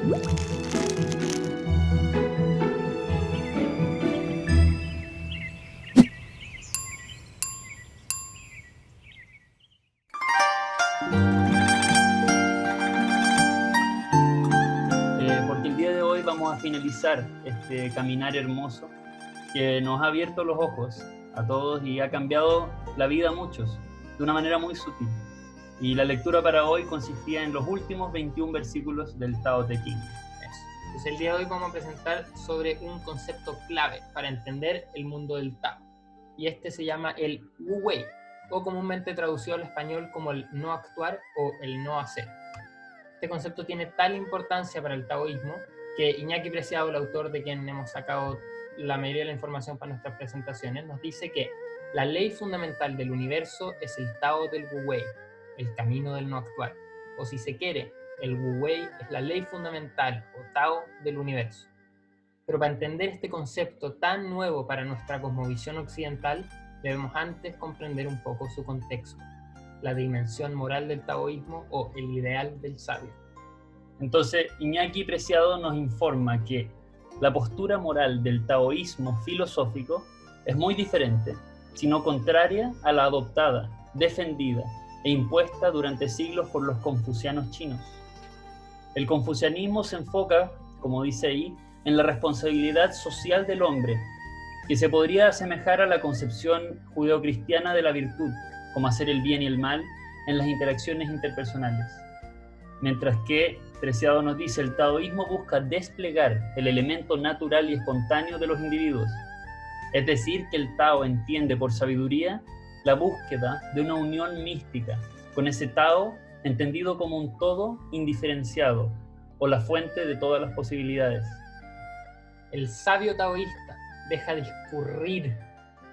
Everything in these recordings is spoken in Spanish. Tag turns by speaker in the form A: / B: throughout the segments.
A: Porque el día de hoy vamos a finalizar este caminar hermoso que nos ha abierto los ojos a todos y ha cambiado la vida a muchos de una manera muy sutil. Y la lectura para hoy consistía en los últimos 21 versículos del Tao Te Ching.
B: Entonces el día de hoy vamos a presentar sobre un concepto clave para entender el mundo del Tao. Y este se llama el Wu Wei, o comúnmente traducido al español como el no actuar o el no hacer. Este concepto tiene tal importancia para el taoísmo que Iñaki Preciado, el autor de quien hemos sacado la mayoría de la información para nuestras presentaciones, nos dice que la ley fundamental del universo es el Tao del Wu Wei, el camino del no actuar. O si se quiere, el Wu Wei es la ley fundamental o Tao del universo. Pero para entender este concepto tan nuevo para nuestra cosmovisión occidental, debemos antes comprender un poco su contexto, la dimensión moral del taoísmo o el ideal del sabio.
A: Entonces, Iñaki Preciado nos informa que la postura moral del taoísmo filosófico es muy diferente, sino contraria a la adoptada, defendida e impuesta durante siglos por los confucianos chinos. El confucianismo se enfoca, como dice ahí, en la responsabilidad social del hombre, que se podría asemejar a la concepción judeocristiana de la virtud, como hacer el bien y el mal en las interacciones interpersonales. Mientras que, Preciado nos dice, el taoísmo busca desplegar el elemento natural y espontáneo de los individuos. Es decir, que el Tao entiende por sabiduría la búsqueda de una unión mística con ese Tao entendido como un todo indiferenciado o la fuente de todas las posibilidades.
B: El sabio taoísta deja discurrir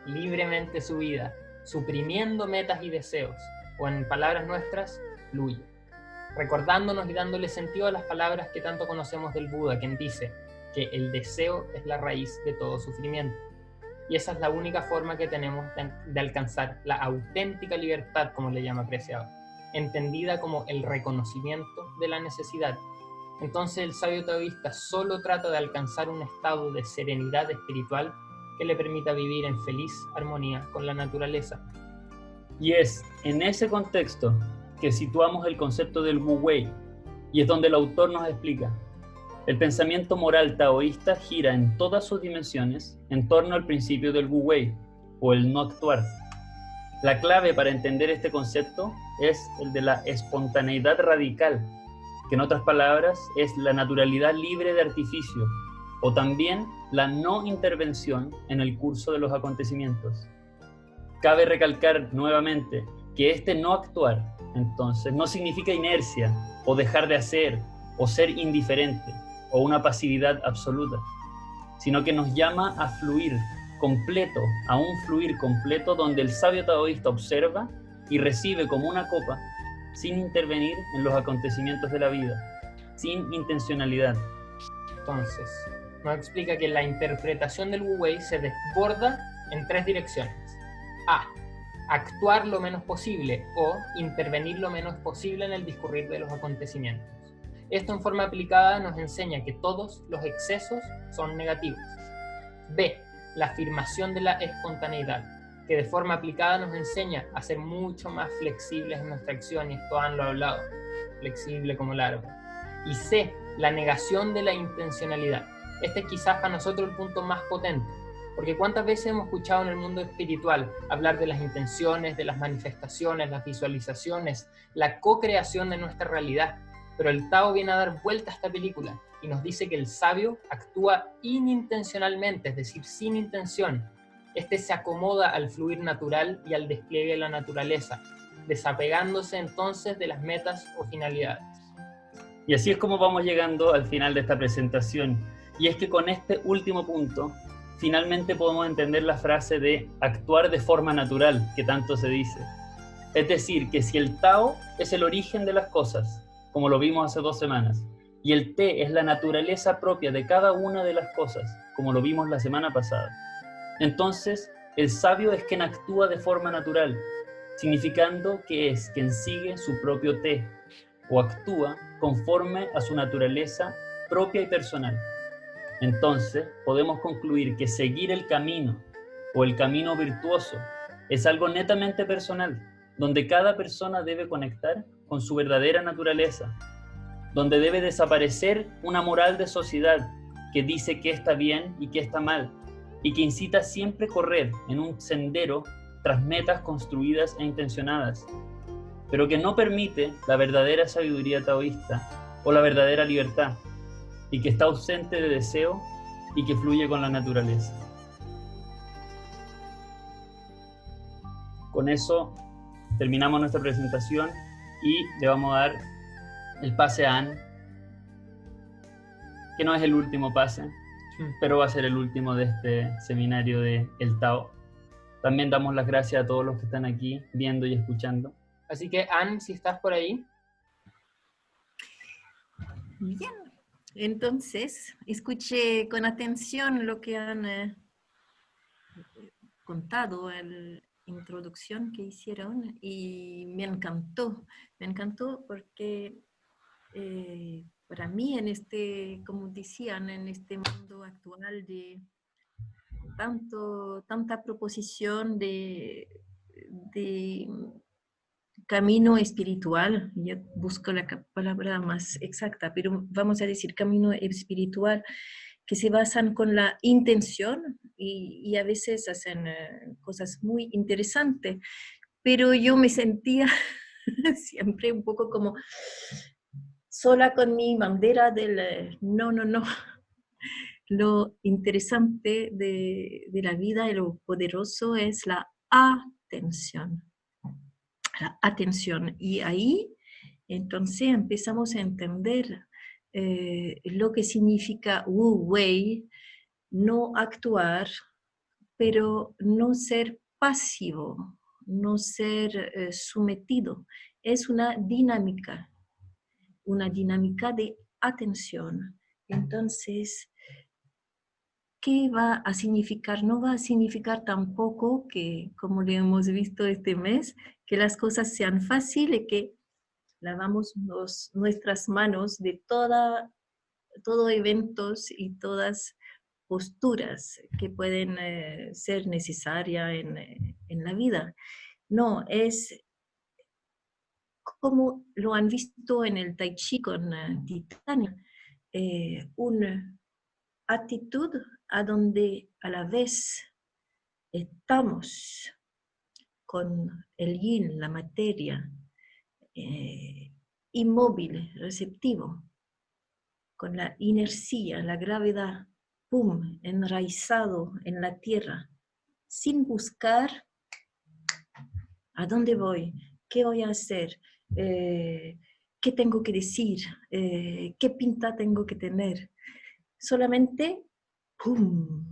B: libremente su vida, suprimiendo metas y deseos, o en palabras nuestras, fluye, recordándonos y dándole sentido a las palabras que tanto conocemos del Buda, quien dice que el deseo es la raíz de todo sufrimiento. Y esa es la única forma que tenemos de alcanzar la auténtica libertad, como le llama Preciado, entendida como el reconocimiento de la necesidad. Entonces el sabio taoísta solo trata de alcanzar un estado de serenidad espiritual que le permita vivir en feliz armonía con la naturaleza.
A: Y es en ese contexto que situamos el concepto del Wu Wei, y es donde el autor nos explica. El pensamiento moral taoísta gira en todas sus dimensiones en torno al principio del Wu Wei, o el no actuar. La clave para entender este concepto es el de la espontaneidad radical, que en otras palabras es la naturalidad libre de artificio, o también la no intervención en el curso de los acontecimientos. Cabe recalcar nuevamente que este no actuar, entonces, no significa inercia, o dejar de hacer, o ser indiferente, o una pasividad absoluta, sino que nos llama a fluir completo, a un fluir completo donde el sabio taoísta observa y recibe como una copa, sin intervenir en los acontecimientos de la vida, sin intencionalidad.
B: Entonces, nos explica que la interpretación del Wu Wei se desborda en tres direcciones. A. Actuar lo menos posible o intervenir lo menos posible en el discurrir de los acontecimientos. Esto en forma aplicada nos enseña que todos los excesos son negativos. B. La afirmación de la espontaneidad, que de forma aplicada nos enseña a ser mucho más flexibles en nuestra acción, y esto han lo hablado, flexible como el árbol. Y C. La negación de la intencionalidad. Este es quizás para nosotros el punto más potente, porque cuántas veces hemos escuchado en el mundo espiritual hablar de las intenciones, de las manifestaciones, las visualizaciones, la co-creación de nuestra realidad, pero el Tao viene a dar vuelta a esta película y nos dice que el sabio actúa inintencionalmente, es decir, sin intención. Este se acomoda al fluir natural y al despliegue de la naturaleza, desapegándose entonces de las metas o finalidades.
A: Y así es como vamos llegando al final de esta presentación, y es que con este último punto finalmente podemos entender la frase de actuar de forma natural, que tanto se dice. Es decir, que si el Tao es el origen de las cosas, como lo vimos hace 2 semanas, y el Te es la naturaleza propia de cada una de las cosas, como lo vimos la semana pasada, entonces el sabio es quien actúa de forma natural, significando que es quien sigue su propio Te, o actúa conforme a su naturaleza propia y personal. Entonces, podemos concluir que seguir el camino o el camino virtuoso es algo netamente personal, donde cada persona debe conectar con su verdadera naturaleza, donde debe desaparecer una moral de sociedad que dice qué está bien y qué está mal, y que incita siempre a correr en un sendero tras metas construidas e intencionadas, pero que no permite la verdadera sabiduría taoísta o la verdadera libertad, y que está ausente de deseo y que fluye con la naturaleza. Con eso terminamos nuestra presentación y le vamos a dar el pase a Anne, que no es el último pase, pero va a ser el último de este seminario de El Tao. También damos las gracias a todos los que están aquí viendo y escuchando.
B: Así que, Anne, si estás por ahí.
C: Bien, entonces escuché con atención lo que han contado en la introducción que hicieron y me encantó porque para mí en este, como decían, en este mundo actual de tanta proposición de camino espiritual, yo busco la palabra más exacta, pero vamos a decir camino espiritual, que se basan con la intención y a veces hacen cosas muy interesantes, pero yo me sentía siempre un poco como sola con mi bandera del no. Lo interesante de la vida y lo poderoso es la atención. La atención. Y ahí, entonces, empezamos a entender lo que significa Wu Wei, no actuar, pero no ser pasivo, no ser sometido. Es una dinámica de atención. Entonces, ¿qué va a significar? No va a significar tampoco que, como lo hemos visto este mes, que las cosas sean fáciles, que lavamos nuestras manos de todo eventos y todas posturas que pueden ser necesarias en la vida. No, es como lo han visto en el Tai Chi con Titania, una actitud a donde a la vez estamos con el yin, la materia, inmóvil, receptivo, con la inercia, la gravedad, pum, enraizado en la tierra, sin buscar a dónde voy, qué voy a hacer, qué tengo que decir, qué pinta tengo que tener. Solamente, pum,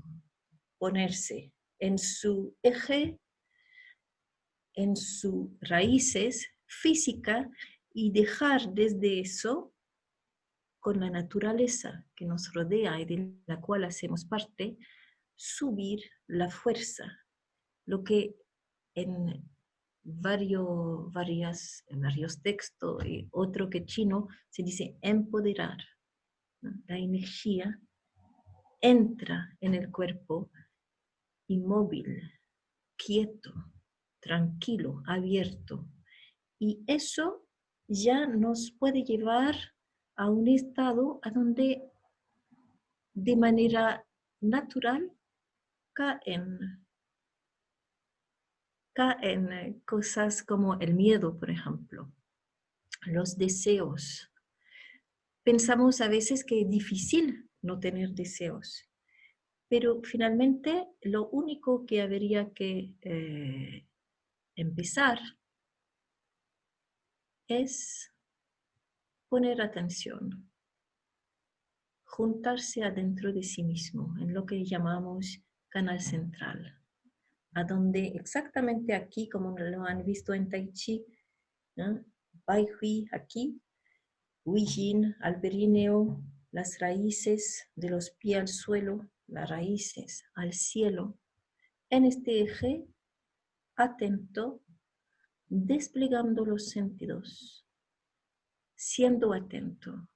C: ponerse en su eje, en sus raíces físicas y dejar desde eso, con la naturaleza que nos rodea y de la cual hacemos parte, subir la fuerza, lo que en varios textos y otro que chino se dice empoderar, ¿no? La energía entra en el cuerpo inmóvil, quieto, tranquilo, abierto, y eso ya nos puede llevar a un estado a donde de manera natural caen cosas como el miedo, por ejemplo, los deseos. Pensamos a veces que es difícil no tener deseos, pero finalmente lo único que habría que empezar es poner atención, juntarse adentro de sí mismo, en lo que llamamos canal central, a donde exactamente aquí, como lo han visto en Tai Chi, ¿no? Bai Hui aquí, Hui Jin al perineo, las raíces de los pies al suelo, las raíces al cielo, en este eje atento, desplegando los sentidos, siendo atento,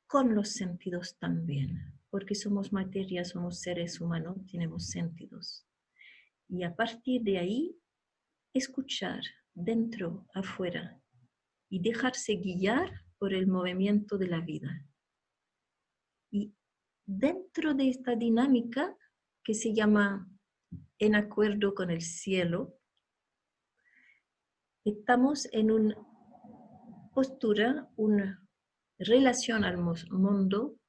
C: con los sentidos también, porque somos materia, somos seres humanos, tenemos sentidos. Y a partir de ahí, escuchar dentro, afuera, y dejarse guiar por el movimiento de la vida. Y dentro de esta dinámica que se llama en acuerdo con el cielo, estamos en una postura, una relación al mundo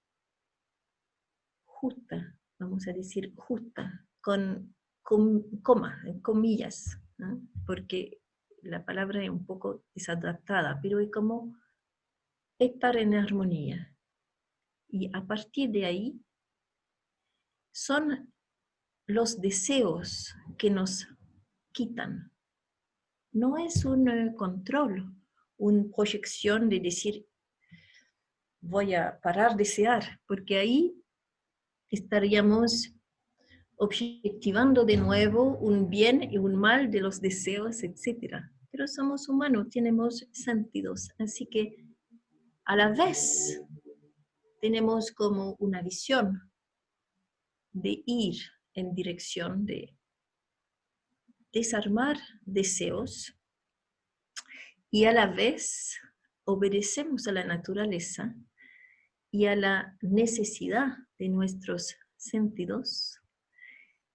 C: justa, vamos a decir justa, con coma, en comillas, ¿no? Porque la palabra es un poco desadaptada, pero es como estar en armonía. Y a partir de ahí son los deseos que nos quitan. No es un control, una proyección de decir voy a parar de desear, porque ahí estaríamos objetivando de nuevo un bien y un mal de los deseos, etc. Pero somos humanos, tenemos sentidos, así que a la vez tenemos como una visión de ir en dirección de desarmar deseos y a la vez obedecemos a la naturaleza y a la necesidad de nuestros sentidos,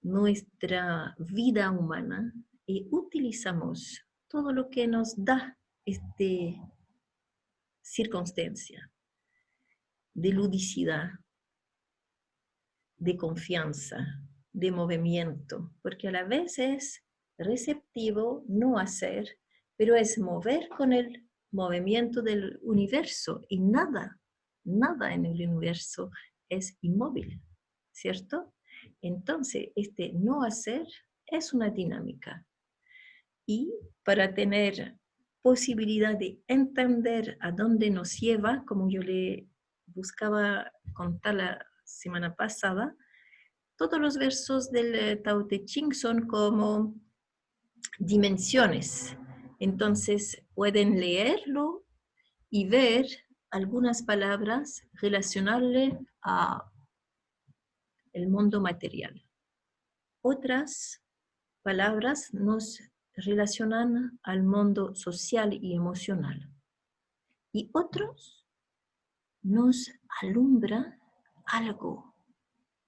C: nuestra vida humana, y utilizamos todo lo que nos da esta circunstancia de ludicidad, de confianza, de movimiento, porque a la vez es receptivo, no hacer, pero es mover con el movimiento del universo y nada en el universo es inmóvil, ¿cierto? Entonces, este no hacer es una dinámica. Y para tener posibilidad de entender a dónde nos lleva, como yo le buscaba contar la semana pasada, todos los versos del Tao Te Ching son como dimensiones. Entonces pueden leerlo y ver algunas palabras relacionables a el mundo material. Otras palabras nos relacionan al mundo social y emocional. Y otros nos alumbra algo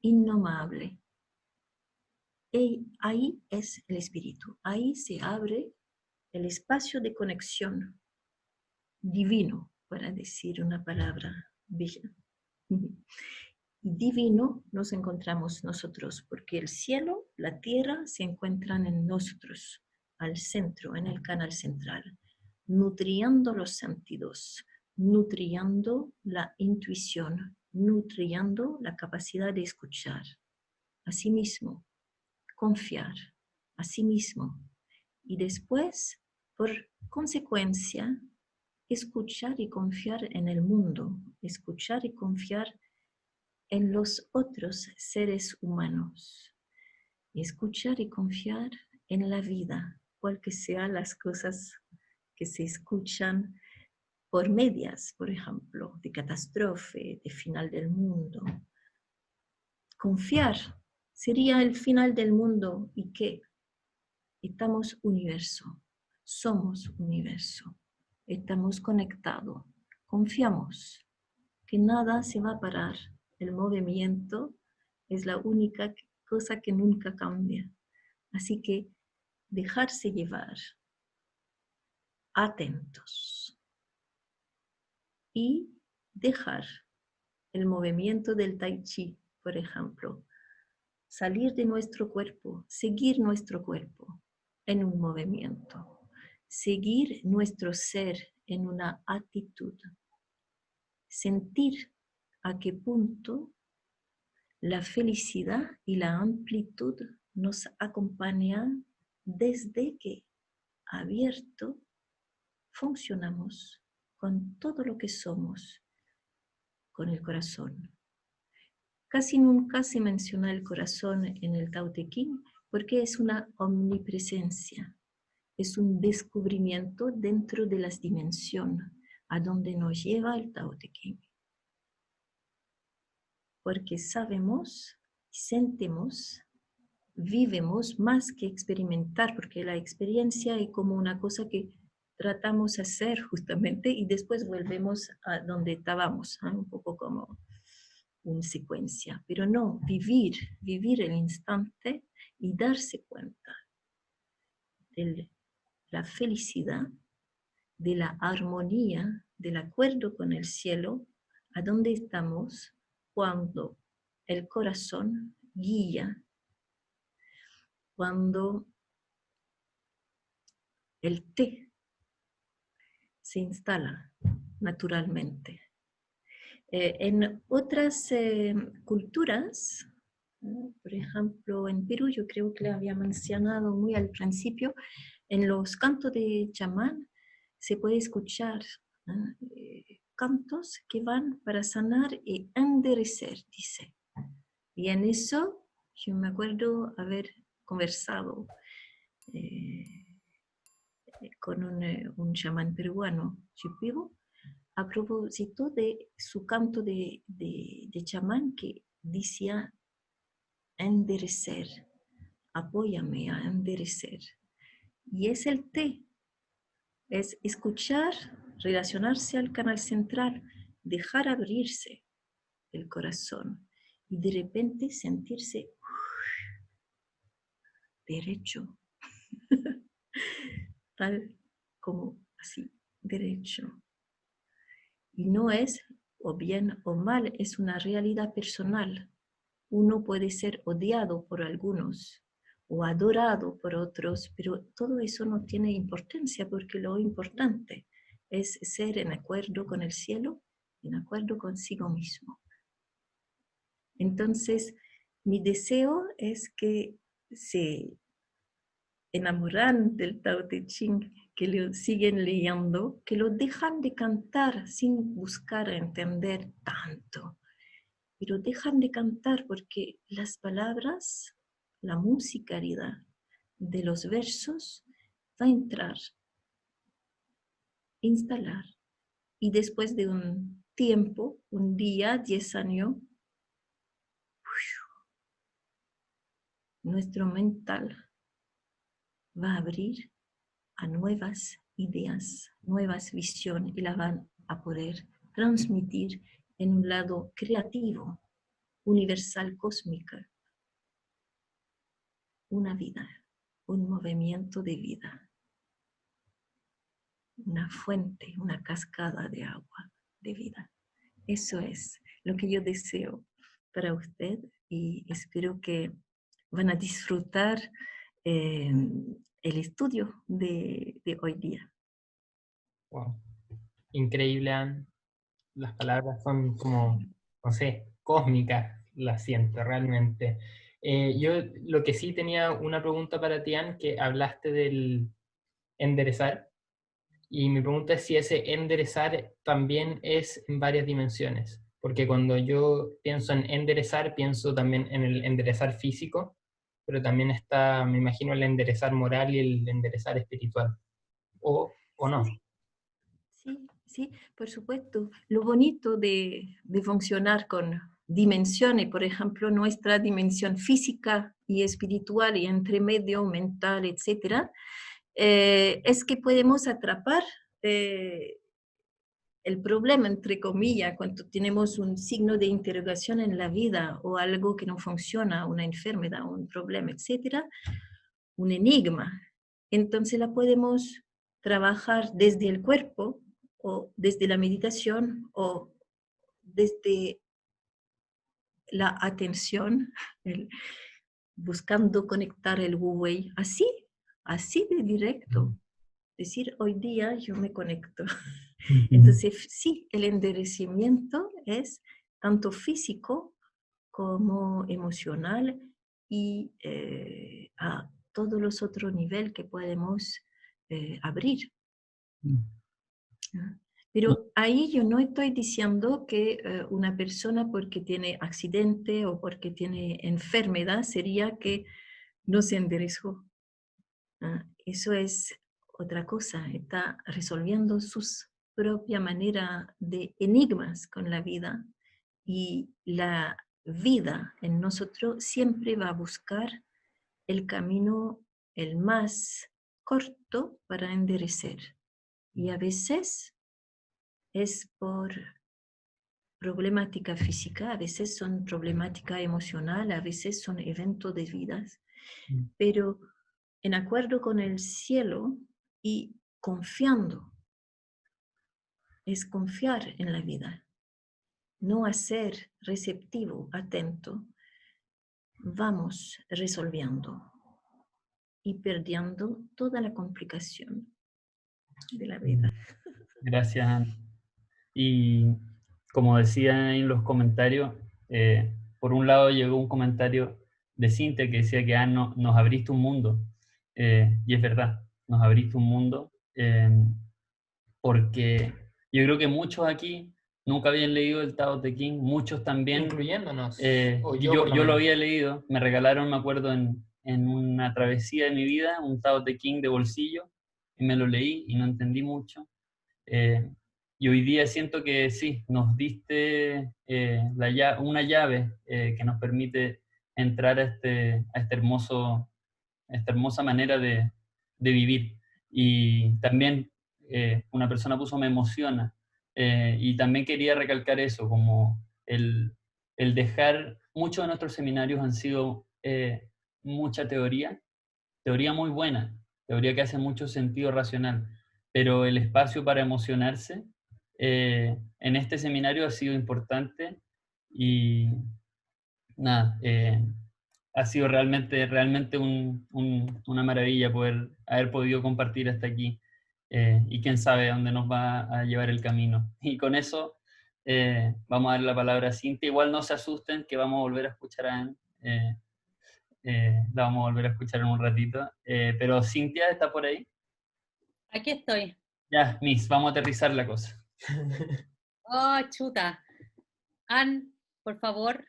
C: innomable. Y ahí es el espíritu, ahí se abre el espacio de conexión divino, para decir una palabra bella. Y divino nos encontramos nosotros, porque el cielo, la tierra se encuentran en nosotros, al centro, en el canal central, nutriendo los sentidos, nutriendo la intuición, nutriendo la capacidad de escuchar. Asimismo, confiar a sí mismo y después, por consecuencia, escuchar y confiar en el mundo, escuchar y confiar en los otros seres humanos, escuchar y confiar en la vida, cual que sean las cosas que se escuchan por medias, por ejemplo, de catástrofe, de final del mundo. Confiar sería el final del mundo y que estamos universo, somos universo, estamos conectados, confiamos que nada se va a parar, el movimiento es la única cosa que nunca cambia. Así que dejarse llevar, atentos y dejar el movimiento del Tai Chi, por ejemplo, salir de nuestro cuerpo, seguir nuestro cuerpo en un movimiento, seguir nuestro ser en una actitud, sentir a qué punto la felicidad y la amplitud nos acompañan desde que abierto funcionamos con todo lo que somos, con el corazón. Casi nunca se menciona el corazón en el Tao Te Ching porque es una omnipresencia, es un descubrimiento dentro de las dimensiones a donde nos lleva el Tao Te Ching. porque sabemos, sentimos, vivimos más que experimentar, porque la experiencia es como una cosa que tratamos de hacer justamente y después volvemos a donde estábamos, ¿eh? Un poco como una secuencia, pero no, vivir el instante y darse cuenta de la felicidad, de la armonía, del acuerdo con el cielo, a dónde estamos cuando el corazón guía, cuando el té se instala naturalmente. En otras culturas, por ejemplo en Perú, yo creo que le había mencionado muy al principio, en los cantos de chamán se puede escuchar cantos que van para sanar y enderecer, dice. Y en eso yo me acuerdo haber conversado con un chamán peruano, Chipibo, a propósito de su canto de chamán que decía enderecer, apóyame a enderecer. Y es el té, es escuchar, relacionarse al canal central, dejar abrirse el corazón y de repente sentirse derecho, tal como así, derecho. Y no es o bien o mal, es una realidad personal. Uno puede ser odiado por algunos o adorado por otros, pero todo eso no tiene importancia porque lo importante es ser en acuerdo con el cielo, en acuerdo consigo mismo. Entonces, mi deseo es que se enamoran del Tao Te Ching, que lo siguen leyendo, que lo dejan de cantar sin buscar entender tanto, pero dejan de cantar porque las palabras, la musicalidad de los versos va a entrar, instalar, y después de un tiempo, un día, 10 años, nuestro mental va a abrir a nuevas ideas, nuevas visiones y las van a poder transmitir en un lado creativo, universal, cósmico, una vida, un movimiento de vida, una fuente, una cascada de agua de vida. Eso es lo que yo deseo para usted y espero que van a disfrutar el estudio de hoy día.
B: Wow. Increíble, Anne. Las palabras son como, no sé, cósmicas, las siento realmente. Yo lo que sí tenía una pregunta para ti, Anne, que hablaste del enderezar, y mi pregunta es si ese enderezar también es en varias dimensiones, porque cuando yo pienso en enderezar, pienso también en el enderezar físico, pero también está, me imagino, el enderezar moral y el enderezar espiritual, o no.
C: Sí, sí, por supuesto. Lo bonito de funcionar con dimensiones, por ejemplo, nuestra dimensión física y espiritual y entre medio mental, etcétera, es que podemos atrapar el problema, entre comillas, cuando tenemos un signo de interrogación en la vida o algo que no funciona, una enfermedad, un problema, etcétera, un enigma. Entonces la podemos trabajar desde el cuerpo o desde la meditación o desde la atención, buscando conectar el Wu Wei, así de directo. Decir, hoy día yo me conecto. Entonces, sí, el enderezamiento es tanto físico como emocional y a todos los otros niveles que podemos abrir. Pero ahí yo no estoy diciendo que una persona porque tiene accidente o porque tiene enfermedad sería que no se enderezó. Eso es otra cosa, está resolviendo sus propia manera de enigmas con la vida y la vida en nosotros siempre va a buscar el camino el más corto para enderecer. Y a veces es por problemática física, a veces son problemática emocional, a veces son eventos de vidas, pero en acuerdo con el cielo y confiando, es confiar en la vida, no hacer receptivo, atento, vamos resolviendo y perdiendo toda la complicación de la vida.
A: Gracias, Anne. Y como decía en los comentarios, por un lado llegó un comentario de Cintia que decía que nos abriste un mundo. Y es verdad, nos abriste un mundo, porque yo creo que muchos aquí nunca habían leído el Tao Te Ching, muchos también.
B: Incluyéndonos.
A: O yo lo había leído, me regalaron, me acuerdo, en una travesía de mi vida, un Tao Te Ching de bolsillo, y me lo leí y no entendí mucho. Y hoy día siento que sí, nos diste una llave que nos permite entrar a esta hermosa manera de vivir. Y también una persona puso me emociona. Y también quería recalcar eso, como el dejar, muchos de nuestros seminarios han sido mucha teoría muy buena, teoría que hace mucho sentido racional, pero el espacio para emocionarse en este seminario ha sido importante y nada, ha sido realmente una maravilla poder haber podido compartir hasta aquí y quién sabe dónde nos va a llevar el camino. Y con eso vamos a dar la palabra a Cintia. Igual no se asusten que vamos a volver a escuchar a Anne. La vamos a volver a escuchar en un ratito. Pero Cintia está por ahí.
D: Aquí estoy.
A: Ya, Miss, vamos a aterrizar la cosa.
D: Oh, chuta. Ann, por favor.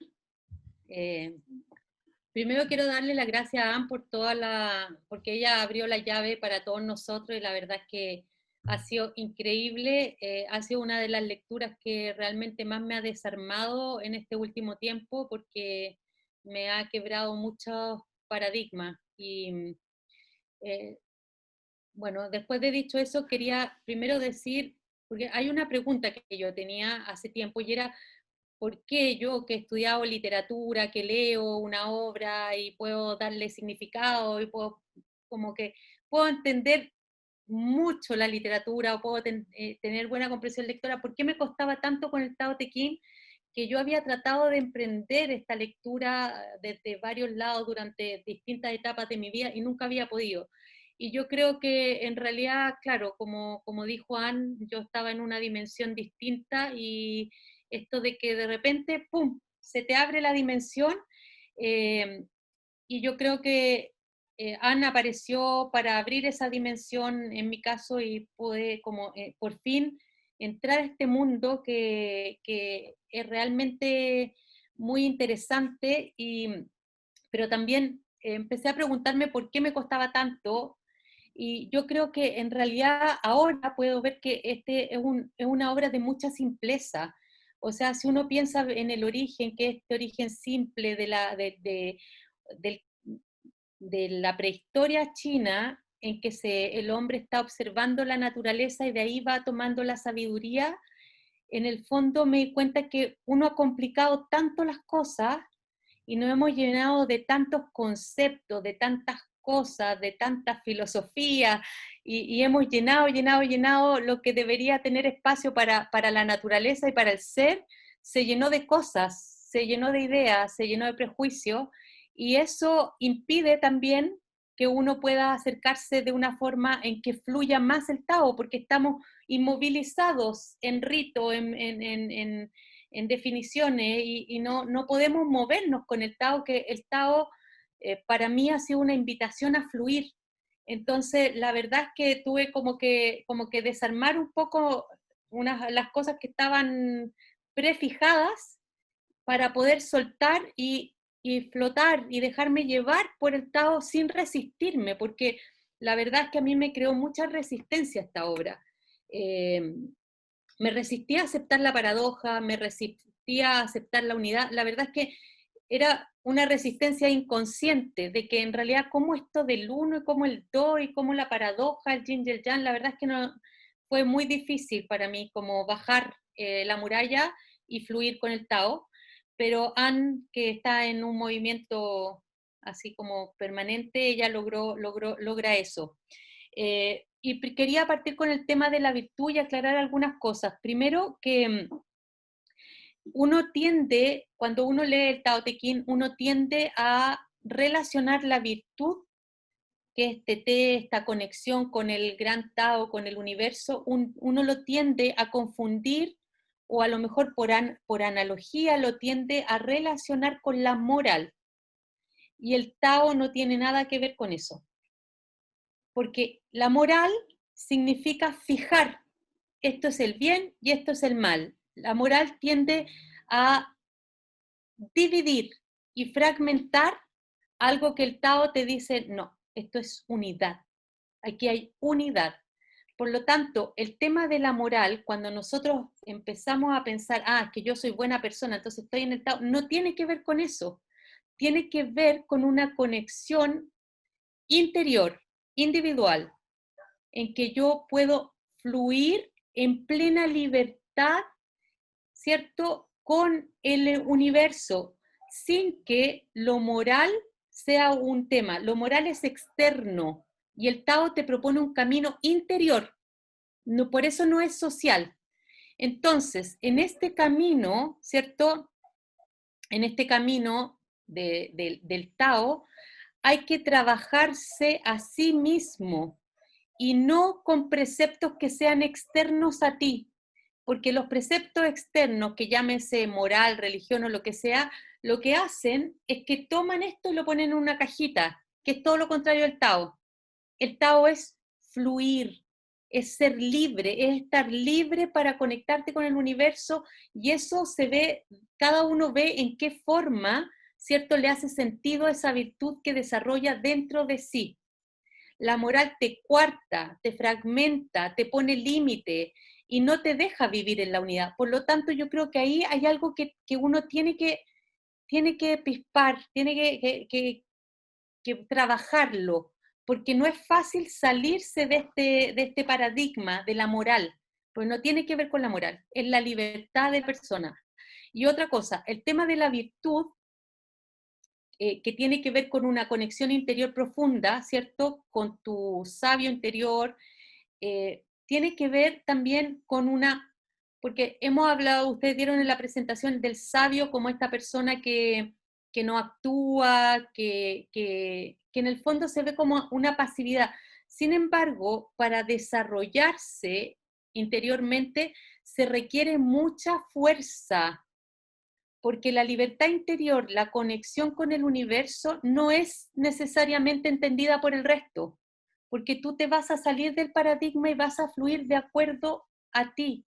D: Primero quiero darle las gracias a Ann porque ella abrió la llave para todos nosotros y la verdad es que ha sido increíble. Ha sido una de las lecturas que realmente más me ha desarmado en este último tiempo porque me ha quebrado muchos paradigmas. Y bueno, después de dicho eso, quería primero decir, porque hay una pregunta que yo tenía hace tiempo y era, ¿por qué yo que he estudiado literatura, que leo una obra y puedo darle significado y puedo, como que puedo entender mucho la literatura o puedo tener buena comprensión lectora, ¿por qué me costaba tanto con el Tao Te Ching? Que yo había tratado de emprender esta lectura desde varios lados durante distintas etapas de mi vida y nunca había podido. Y yo creo que en realidad, claro, como dijo Anne, yo estaba en una dimensión distinta y esto de que de repente, ¡pum!, se te abre la dimensión y yo creo que Anne apareció para abrir esa dimensión en mi caso y pude como por fin entrar a este mundo que es realmente muy interesante, pero también empecé a preguntarme por qué me costaba tanto y yo creo que en realidad ahora puedo ver que este es una obra de mucha simpleza. O sea, si uno piensa en el origen, que es este origen simple del de la prehistoria china, en que el hombre está observando la naturaleza y de ahí va tomando la sabiduría, en el fondo me di cuenta que uno ha complicado tanto las cosas y nos hemos llenado de tantos conceptos, de tantas cosas, de tantas filosofías, y hemos llenado lo que debería tener espacio para la naturaleza y para el ser, se llenó de cosas, se llenó de ideas, se llenó de prejuicios, y eso impide también que uno pueda acercarse de una forma en que fluya más el Tao, porque estamos inmovilizados en rito, en definiciones, y no podemos movernos con el Tao, que el Tao para mí ha sido una invitación a fluir. Entonces, la verdad es que tuve como que desarmar un poco las cosas que estaban prefijadas para poder soltar y flotar y dejarme llevar por el Tao sin resistirme, porque la verdad es que a mí me creó mucha resistencia esta obra. Me resistí a aceptar la paradoja, me resistí resistía a aceptar la unidad. La verdad es que era una resistencia inconsciente de que en realidad cómo esto del uno y cómo el dos y cómo la paradoja, el yin y el yang, la verdad es que no, fue muy difícil para mí como bajar la muralla y fluir con el Tao, pero Anne, que está en un movimiento así como permanente, ella logra eso. Y quería partir con el tema de la virtud y aclarar algunas cosas. Primero, que uno tiende, cuando uno lee el Tao Te Ching, uno tiende a relacionar la virtud, que es Te, esta conexión con el gran Tao, con el universo, uno lo tiende a confundir, o a lo mejor por analogía lo tiende a relacionar con la moral. Y el Tao no tiene nada que ver con eso. Porque la moral significa fijar, esto es el bien y esto es el mal. La moral tiende a dividir y fragmentar algo que el Tao te dice, no, esto es unidad, aquí hay unidad. Por lo tanto, el tema de la moral, cuando nosotros empezamos a pensar, que yo soy buena persona, entonces estoy en el Tao, no tiene que ver con eso, tiene que ver con una conexión interior, individual, en que yo puedo fluir en plena libertad, ¿cierto?, con el universo, sin que lo moral sea un tema. Lo moral es externo y el Tao te propone un camino interior, no, por eso no es social. Entonces, en este camino, ¿cierto?, en este camino del Tao, hay que trabajarse a sí mismo y no con preceptos que sean externos a ti, porque los preceptos externos, que llámese moral, religión o lo que sea, lo que hacen es que toman esto y lo ponen en una cajita, que es todo lo contrario del Tao. El Tao es fluir, es ser libre, es estar libre para conectarte con el universo, y eso se ve, cada uno ve en qué forma, ¿cierto?, le hace sentido esa virtud que desarrolla dentro de sí. La moral te cuarta, te fragmenta, te pone límite y no te deja vivir en la unidad. Por lo tanto, yo creo que ahí hay algo que uno tiene que pispar, tiene que trabajarlo, porque no es fácil salirse de este paradigma de la moral, pues no tiene que ver con la moral, es la libertad de persona. Y otra cosa, el tema de la virtud, que tiene que ver con una conexión interior profunda, ¿cierto?, con tu sabio interior, tiene que ver también con porque hemos hablado, ustedes dieron en la presentación del sabio como esta persona que no actúa, que en el fondo se ve como una pasividad. Sin embargo, para desarrollarse interiormente se requiere mucha fuerza, porque la libertad interior, la conexión con el universo, no es necesariamente entendida por el resto, porque tú te vas a salir del paradigma y vas a fluir de acuerdo a ti.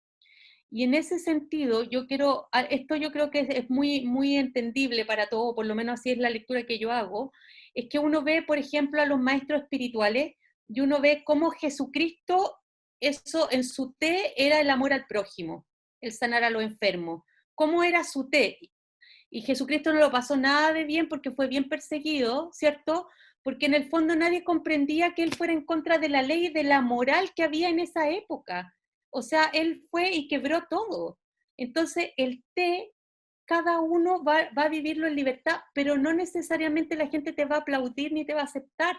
D: Y en ese sentido, esto yo creo que es muy, muy entendible para todos, por lo menos así es la lectura que yo hago, es que uno ve, por ejemplo, a los maestros espirituales, y uno ve cómo Jesucristo, eso en su té era el amor al prójimo, el sanar a los enfermos. ¿Cómo era su té? Y Jesucristo no lo pasó nada de bien porque fue bien perseguido, ¿cierto? Porque en el fondo nadie comprendía que él fuera en contra de la ley y de la moral que había en esa época. O sea, él fue y quebró todo. Entonces, el té, cada uno va a vivirlo en libertad, pero no necesariamente la gente te va a aplaudir ni te va a aceptar.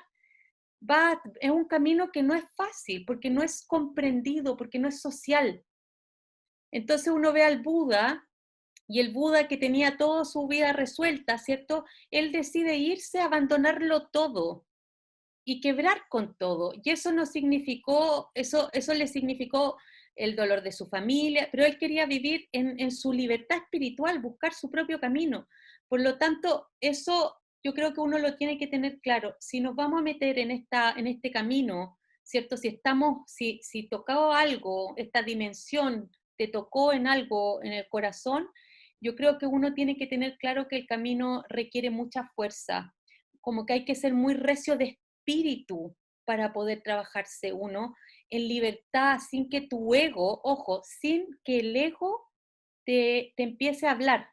D: Es un camino que no es fácil, porque no es comprendido, porque no es social. Entonces uno ve al Buda, y el Buda, que tenía toda su vida resuelta, ¿cierto? Él decide irse, abandonarlo todo y quebrar con todo. Y eso no significó, eso le significó el dolor de su familia, pero él quería vivir en su libertad espiritual, buscar su propio camino. Por lo tanto, eso yo creo que uno lo tiene que tener claro. Si nos vamos a meter en este camino, ¿cierto? Si tocó algo, esta dimensión te tocó en algo en el corazón, yo creo que uno tiene que tener claro que el camino requiere mucha fuerza, como que hay que ser muy recio de espíritu para poder trabajarse uno en libertad, sin que tu ego, ojo, sin que el ego te empiece a hablar,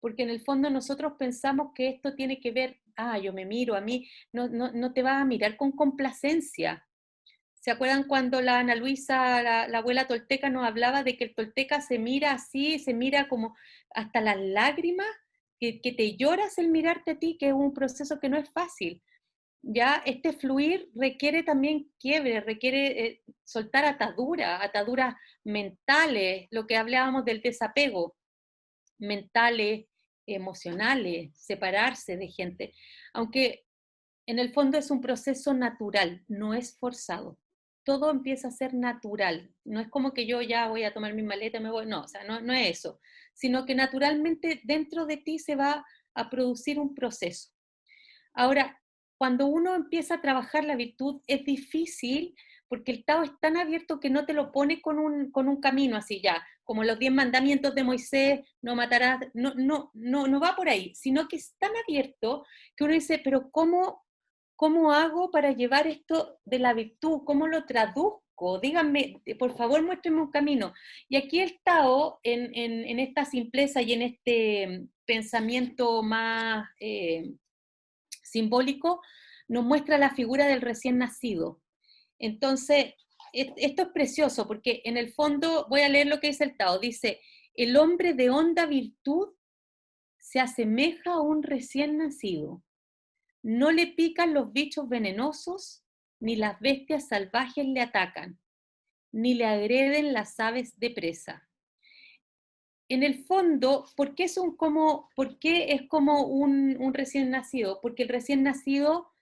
D: porque en el fondo nosotros pensamos que esto tiene que ver, yo me miro a mí, no te vas a mirar con complacencia. ¿Se acuerdan cuando la Ana Luisa, la abuela tolteca, nos hablaba de que el tolteca se mira así, se mira como hasta las lágrimas, que te lloras el mirarte a ti, que es un proceso que no es fácil? Ya este fluir requiere también quiebre, requiere soltar ataduras mentales, lo que hablábamos del desapego, mentales, emocionales, separarse de gente, aunque en el fondo es un proceso natural, no es forzado. Todo empieza a ser natural, no es como que yo ya voy a tomar mi maleta y me voy, no, o sea, no es eso, sino que naturalmente dentro de ti se va a producir un proceso. Ahora, cuando uno empieza a trabajar la virtud, es difícil porque el Tao es tan abierto que no te lo pone con un camino así ya, como los 10 mandamientos de Moisés, no matarás, no va por ahí, sino que es tan abierto que uno dice, pero ¿cómo hago para llevar esto de la virtud? ¿Cómo lo traduzco? Díganme, por favor, muéstrenme un camino. Y aquí el Tao, en esta simpleza y en este pensamiento más simbólico, nos muestra la figura del recién nacido. Entonces, esto es precioso, porque en el fondo, voy a leer lo que dice el Tao, dice, el hombre de honda virtud se asemeja a un recién nacido. No le pican los bichos venenosos, ni las bestias salvajes le atacan, ni le agreden las aves de presa. En el fondo, ¿por qué es como un recién nacido? Porque el recién nacido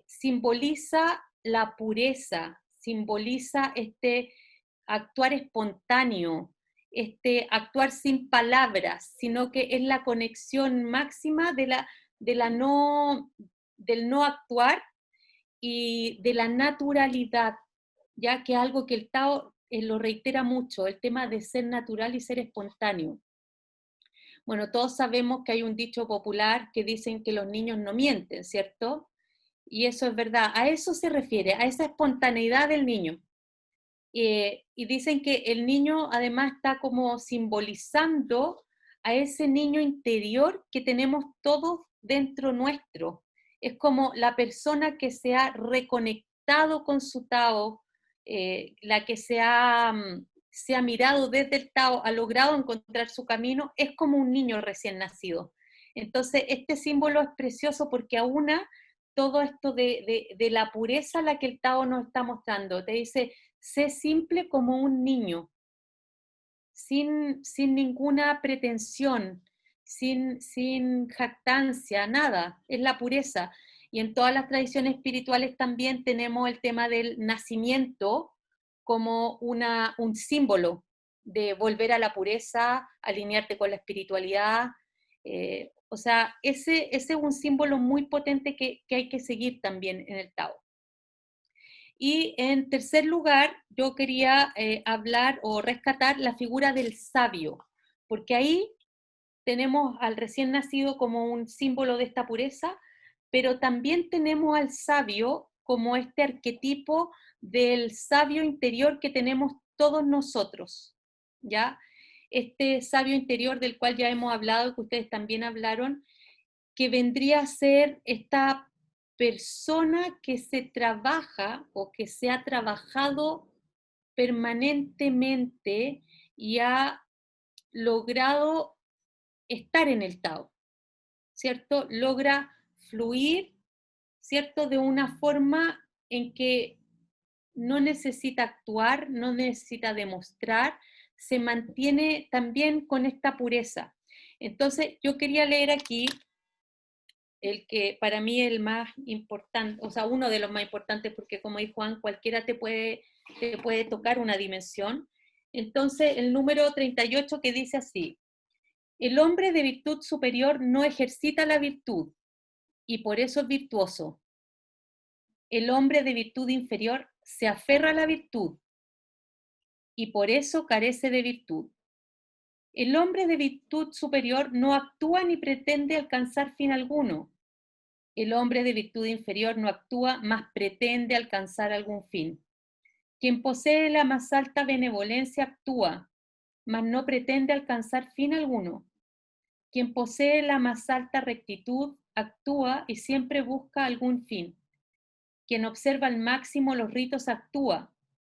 D: simboliza la pureza, simboliza este actuar espontáneo, este actuar sin palabras, sino que es la conexión máxima del no actuar y de la naturalidad, ya que algo que el Tao lo reitera mucho, el tema de ser natural y ser espontáneo. Bueno, todos sabemos que hay un dicho popular que dicen que los niños no mienten, ¿cierto? Y eso es verdad, a eso se refiere, a esa espontaneidad del niño. Y dicen que el niño además está como simbolizando a ese niño interior que tenemos todos dentro nuestro. Es como la persona que se ha reconectado con su Tao, la que se ha mirado desde el Tao, ha logrado encontrar su camino, es como un niño recién nacido. Entonces, este símbolo es precioso porque aúna todo esto de la pureza a la que el Tao nos está mostrando. Te dice, sé simple como un niño, sin ninguna pretensión, sin jactancia, nada, es la pureza. Y en todas las tradiciones espirituales también tenemos el tema del nacimiento como un símbolo de volver a la pureza, alinearte con la espiritualidad. O sea, ese es un símbolo muy potente que hay que seguir también en el Tao. Y en tercer lugar, yo quería hablar o rescatar la figura del sabio, porque ahí tenemos al recién nacido como un símbolo de esta pureza, pero también tenemos al sabio como este arquetipo del sabio interior que tenemos todos nosotros, ¿ya? Este sabio interior del cual ya hemos hablado, que ustedes también hablaron, que vendría a ser esta persona que se trabaja o que se ha trabajado permanentemente y ha logrado estar en el Tao, ¿cierto? Logra fluir, ¿cierto? De una forma en que no necesita actuar, no necesita demostrar, se mantiene también con esta pureza. Entonces, yo quería leer aquí el que para mí es el más importante, o sea, uno de los más importantes, porque como dijo Juan, cualquiera te puede tocar una dimensión. Entonces, el número 38 que dice así, el hombre de virtud superior no ejercita la virtud, y por eso es virtuoso. El hombre de virtud inferior se aferra a la virtud, y por eso carece de virtud. El hombre de virtud superior no actúa ni pretende alcanzar fin alguno. El hombre de virtud inferior no actúa, mas pretende alcanzar algún fin. Quien posee la más alta benevolencia actúa, mas no pretende alcanzar fin alguno. Quien posee la más alta rectitud actúa y siempre busca algún fin. Quien observa al máximo los ritos actúa,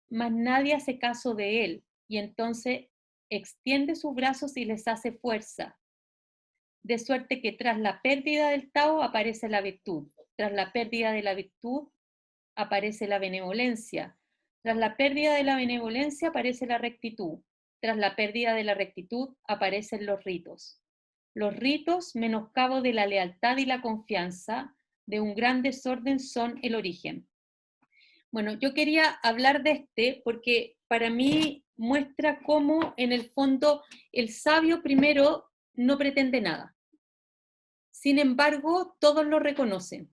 D: mas nadie hace caso de él, y entonces extiende sus brazos y les hace fuerza. De suerte que tras la pérdida del Tao aparece la virtud, tras la pérdida de la virtud aparece la benevolencia, tras la pérdida de la benevolencia aparece la rectitud, tras la pérdida de la rectitud aparecen los ritos. Los ritos, menoscabo de la lealtad y la confianza, de un gran desorden son el origen. Bueno, yo quería hablar de este porque para mí muestra cómo en el fondo el sabio primero no pretende nada. Sin embargo, todos lo reconocen.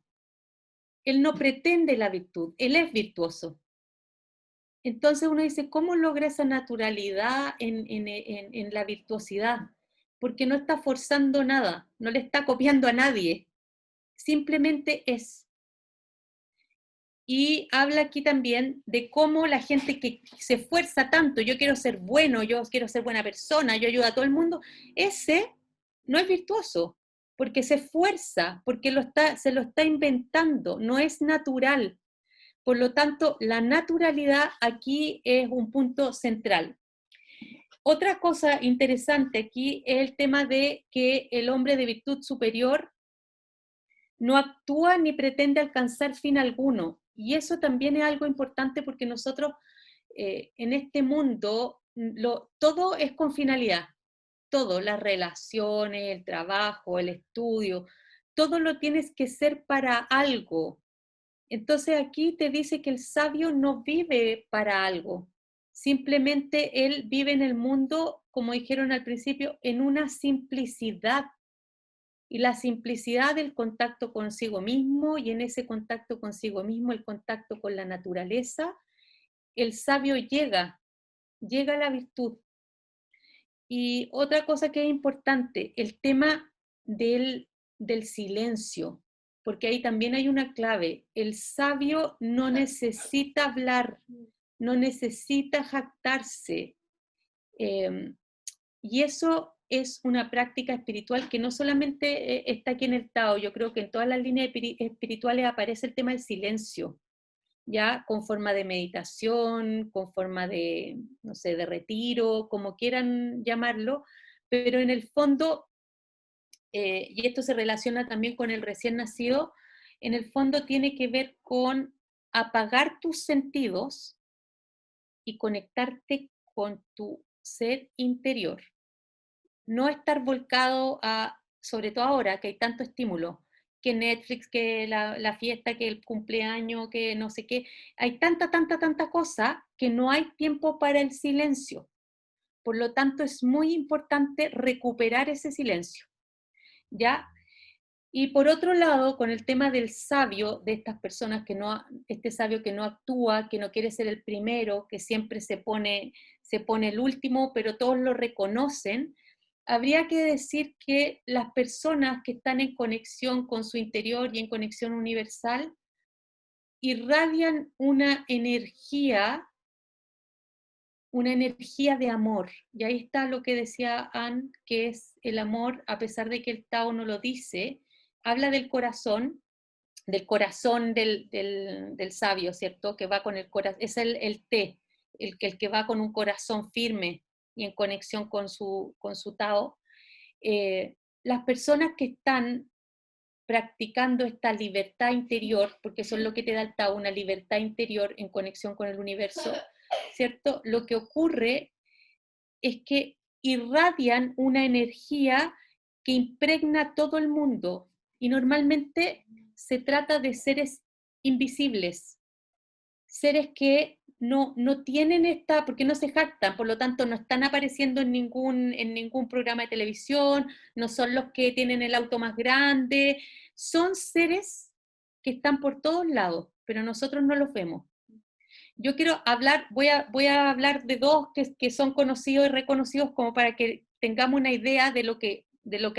D: Él no pretende la virtud, él es virtuoso. Entonces uno dice, ¿cómo logra esa naturalidad en la virtuosidad? Porque no está forzando nada, no le está copiando a nadie, simplemente es. Y habla aquí también de cómo la gente que se esfuerza tanto, yo quiero ser bueno, yo quiero ser buena persona, yo ayudo a todo el mundo, ese no es virtuoso, porque se esfuerza, porque se lo está inventando, no es natural. Por lo tanto, la naturalidad aquí es un punto central. Otra cosa interesante aquí es el tema de que el hombre de virtud superior no actúa ni pretende alcanzar fin alguno. Y eso también es algo importante porque nosotros en este mundo todo es con finalidad. Todo, las relaciones, el trabajo, el estudio, todo lo tienes que ser para algo. Entonces aquí te dice que el sabio no vive para algo. Simplemente él vive en el mundo, como dijeron al principio, en una simplicidad. Y la simplicidad del contacto consigo mismo, y en ese contacto consigo mismo, el contacto con la naturaleza, el sabio llega a la virtud. Y otra cosa que es importante, el tema del silencio, porque ahí también hay una clave. El sabio no necesita hablar, no necesita jactarse. Y eso es una práctica espiritual que no solamente está aquí en el Tao, yo creo que en todas las líneas espirituales aparece el tema del silencio, ya con forma de meditación, con forma de, no sé, de retiro, como quieran llamarlo, pero en el fondo, y esto se relaciona también con el recién nacido, en el fondo tiene que ver con apagar tus sentidos y conectarte con tu ser interior. No estar volcado a, sobre todo ahora que hay tanto estímulo, que Netflix, que la fiesta, que el cumpleaños, que no sé qué, hay tanta cosa que no hay tiempo para el silencio. Por lo tanto, es muy importante recuperar ese silencio, ¿ya? Y por otro lado, con el tema del sabio, de estas personas que no, este sabio que no actúa, que no quiere ser el primero, que siempre se pone el último, pero todos lo reconocen, habría que decir que las personas que están en conexión con su interior y en conexión universal irradian una energía de amor. Y ahí está lo que decía Anne, que es el amor, a pesar de que el Tao no lo dice, habla del corazón del sabio, ¿cierto? Que va con el corazón, es el té, el que va con un corazón firme y en conexión con su Tao. Las personas que están practicando esta libertad interior, porque eso es lo que te da el Tao, una libertad interior en conexión con el universo, ¿cierto? Lo que ocurre es que irradian una energía que impregna todo el mundo, y normalmente se trata de seres invisibles, seres que no tienen esta, porque no se jactan, por lo tanto no están apareciendo en ningún programa de televisión, no son los que tienen el auto más grande, son seres que están por todos lados, pero nosotros no los vemos. Yo quiero hablar, voy a hablar de dos que son conocidos y reconocidos como para que tengamos una idea de lo que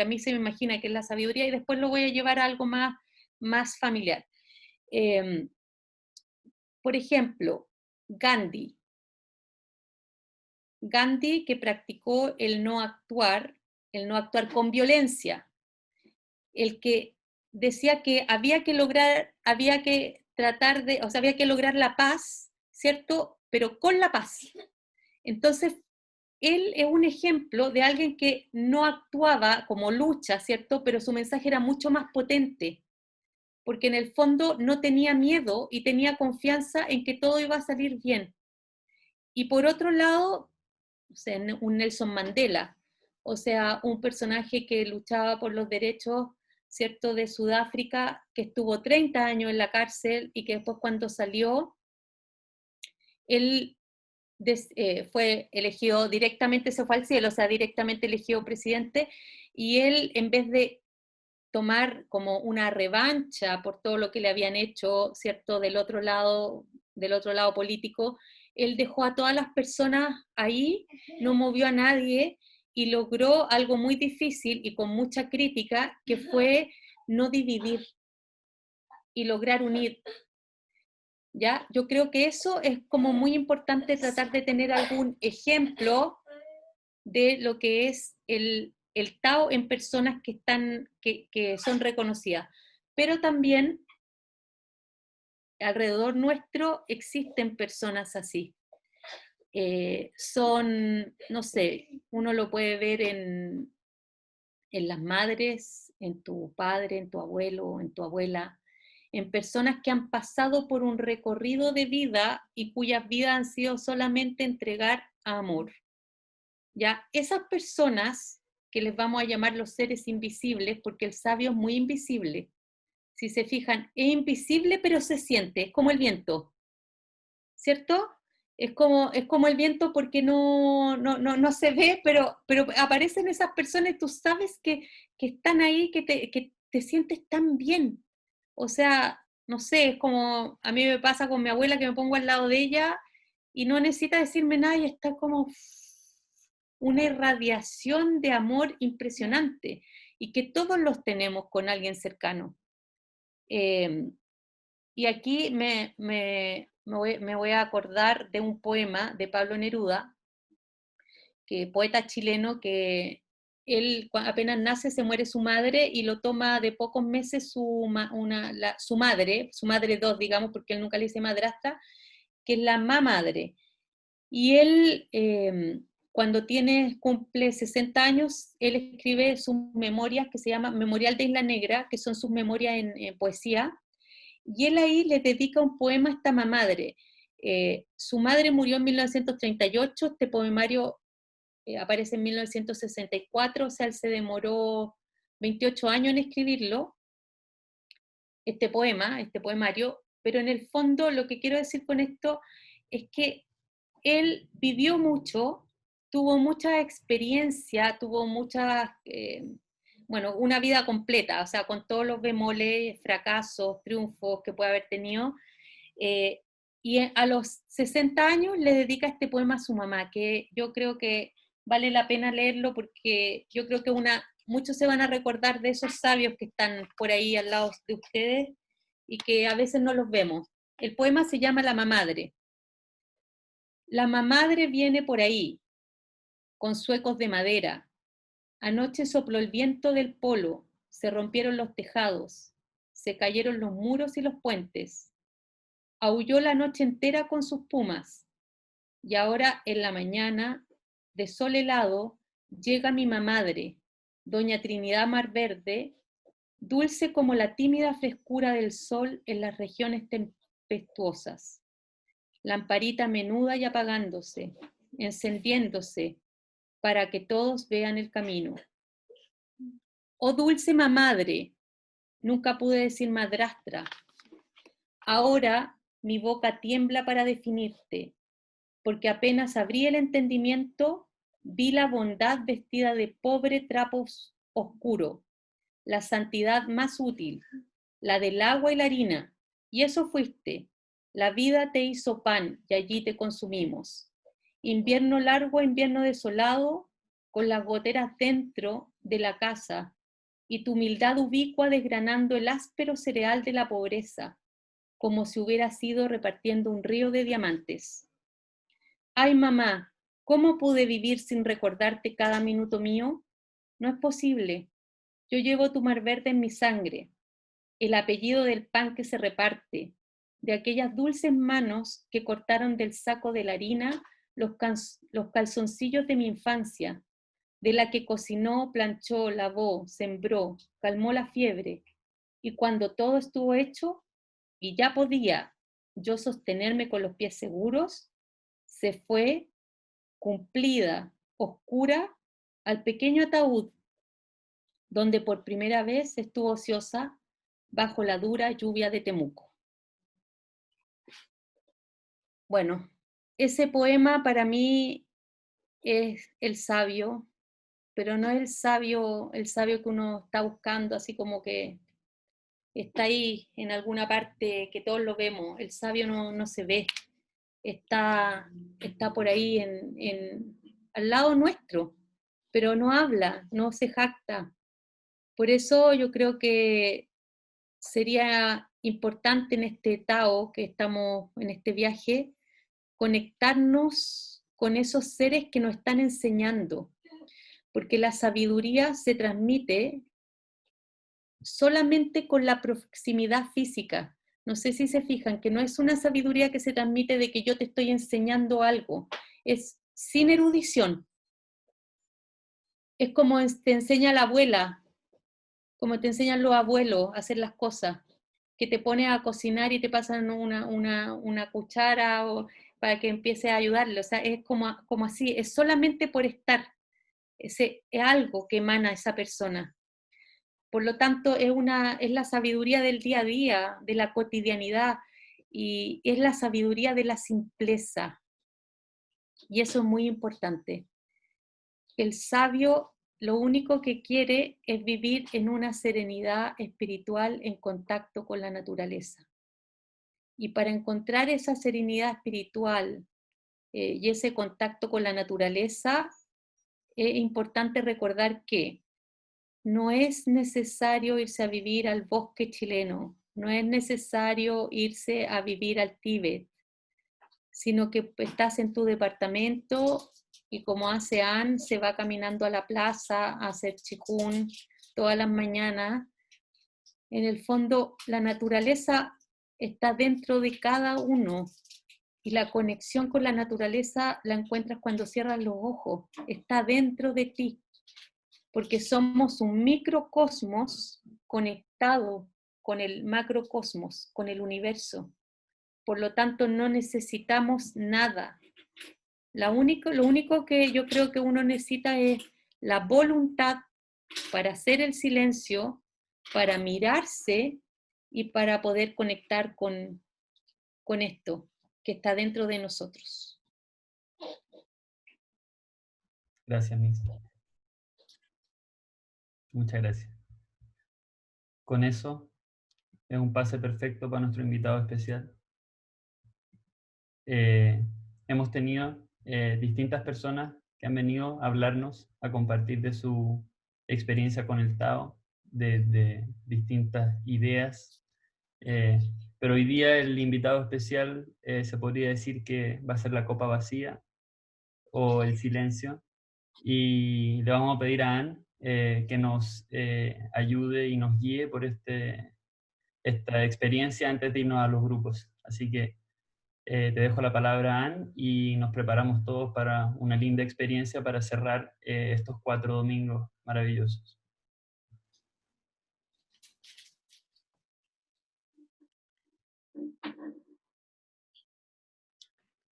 D: a mí se me imagina que es la sabiduría, y después lo voy a llevar a algo más familiar. Por ejemplo, Gandhi. Gandhi, que practicó el no actuar con violencia, el que decía que había que lograr la paz, ¿cierto? Pero con la paz. Entonces, él es un ejemplo de alguien que no actuaba como lucha, ¿cierto? Pero su mensaje era mucho más potente, porque en el fondo no tenía miedo y tenía confianza en que todo iba a salir bien. Y por otro lado, o sea, un Nelson Mandela, o sea, un personaje que luchaba por los derechos, ¿cierto?, de Sudáfrica, que estuvo 30 años en la cárcel y que después cuando salió, él fue elegido directamente, se fue al cielo, o sea, directamente elegido presidente, y él, en vez de tomar como una revancha por todo lo que le habían hecho, ¿cierto?, del otro lado político, él dejó a todas las personas ahí, no movió a nadie y logró algo muy difícil y con mucha crítica, que fue no dividir y lograr unir. ¿Ya? Yo creo que eso es como muy importante, tratar de tener algún ejemplo de lo que es el Tao en personas que son reconocidas. Pero también alrededor nuestro existen personas así. No sé, uno lo puede ver en las madres, en tu padre, en tu abuelo, en tu abuela, en personas que han pasado por un recorrido de vida y cuyas vidas han sido solamente entregar amor. Ya, esas personas que les vamos a llamar los seres invisibles, porque el sabio es muy invisible. Si se fijan, es invisible pero se siente, es como el viento, ¿cierto? Es como el viento porque no se ve, pero aparecen esas personas y tú sabes que están ahí, que te sientes tan bien. O sea, no sé, es como a mí me pasa con mi abuela, que me pongo al lado de ella y no necesita decirme nada y está como una irradiación de amor impresionante y que todos los tenemos con alguien cercano. Y aquí me voy a acordar de un poema de Pablo Neruda, poeta chileno, que él apenas nace se muere su madre y lo toma de pocos meses su madre dos, digamos, porque él nunca le dice madrastra, que es la madre. Y él, cuando cumple 60 años, él escribe sus memorias, que se llama Memorial de Isla Negra, que son sus memorias en poesía, y él ahí le dedica un poema a esta mamadre. Su madre murió en 1938, este poemario aparece en 1964, o sea, él se demoró 28 años en escribirlo, este poemario, pero en el fondo lo que quiero decir con esto es que él vivió mucho, tuvo mucha experiencia, tuvo una vida completa, o sea, con todos los bemoles, fracasos, triunfos que puede haber tenido, y a los 60 años le dedica este poema a su mamá, que yo creo que vale la pena leerlo porque yo creo que muchos se van a recordar de esos sabios que están por ahí al lado de ustedes y que a veces no los vemos. El poema se llama La Mamadre. La mamadre viene por ahí, con zuecos de madera. Anoche sopló el viento del polo, se rompieron los tejados, se cayeron los muros y los puentes. Aulló la noche entera con sus pumas, y ahora en la mañana, de sol helado, llega mi mamadre, doña Trinidad Marverde, dulce como la tímida frescura del sol en las regiones tempestuosas. Lamparita menuda y apagándose, encendiéndose, para que todos vean el camino. Oh dulce mamadre, nunca pude decir madrastra. Ahora mi boca tiembla para definirte, porque apenas abrí el entendimiento, vi la bondad vestida de pobre trapo oscuro, la santidad más útil, la del agua y la harina, y eso fuiste. La vida te hizo pan y allí te consumimos. Invierno largo, invierno desolado, con las goteras dentro de la casa, y tu humildad ubicua desgranando el áspero cereal de la pobreza, como si hubiera sido repartiendo un río de diamantes. Ay, mamá, ¿Cómo pude vivir sin recordarte cada minuto mío? No es posible. Yo llevo tu mar verde en mi sangre, el apellido del pan que se reparte, de aquellas dulces manos que cortaron del saco de la harina los calzoncillos de mi infancia, de la que cocinó, planchó, lavó, sembró, calmó la fiebre, y cuando todo estuvo hecho y ya podía yo sostenerme con los pies seguros, se fue cumplida, oscura, al pequeño ataúd, donde por primera vez estuvo ociosa bajo la dura lluvia de Temuco. Bueno, ese poema para mí es el sabio, pero no es el sabio que uno está buscando, así como que está ahí en alguna parte que todos lo vemos. El sabio no se ve, está por ahí al lado nuestro, pero no habla, no se jacta. Por eso yo creo que sería importante en este Tao, que estamos en este viaje, conectarnos con esos seres que nos están enseñando, porque la sabiduría se transmite solamente con la proximidad física. No sé si se fijan que no es una sabiduría que se transmite de que yo te estoy enseñando algo, es sin erudición. Es como te enseña la abuela, como te enseñan los abuelos a hacer las cosas, que te pones a cocinar y te pasan una cuchara para que empiece a ayudarle. O sea, es como así, es solamente por estar. Es algo que emana esa persona. Por lo tanto, es la sabiduría del día a día, de la cotidianidad, y es la sabiduría de la simpleza. Y eso es muy importante. El sabio lo único que quiere es vivir en una serenidad espiritual en contacto con la naturaleza. Y para encontrar esa serenidad espiritual y ese contacto con la naturaleza, es importante recordar que no es necesario irse a vivir al bosque chileno, no es necesario irse a vivir al Tíbet, sino que estás en tu departamento y como hace Anne, se va caminando a la plaza a hacer chikun todas las mañanas. En el fondo, la naturaleza está dentro de cada uno y la conexión con la naturaleza la encuentras cuando cierras los ojos, está dentro de ti, porque somos un microcosmos conectado con el macrocosmos, con el universo. Por lo tanto, no necesitamos nada. Lo único que yo creo que uno necesita es la voluntad para hacer el silencio, para mirarse y para poder conectar con esto que está dentro de nosotros.
A: Gracias, Miss. Muchas gracias. Con eso es un pase perfecto para nuestro invitado especial. Hemos tenido distintas personas que han venido a hablarnos, a compartir de su experiencia con el Tao, de distintas ideas. Pero hoy día el invitado especial se podría decir que va a ser la copa vacía o el silencio. Y le vamos a pedir a Anne que nos ayude y nos guíe por esta experiencia antes de irnos a los grupos. Así que te dejo la palabra, Anne, y nos preparamos todos para una linda experiencia para cerrar estos 4 domingos maravillosos.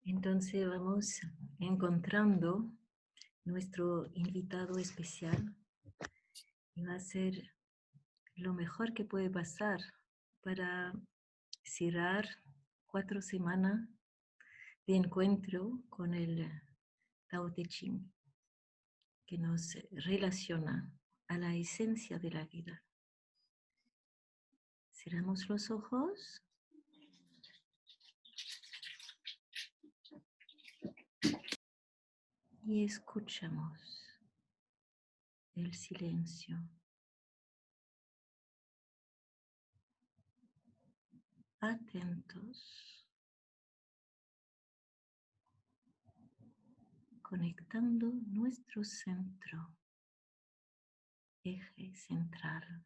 C: Entonces vamos encontrando nuestro invitado especial y va a ser lo mejor que puede pasar para cerrar 4 semanas de encuentro con el Tao Te Ching, que nos relaciona a la esencia de la vida. Cerramos los ojos. Y escuchamos el silencio. Atentos. conectando nuestro centro, eje central,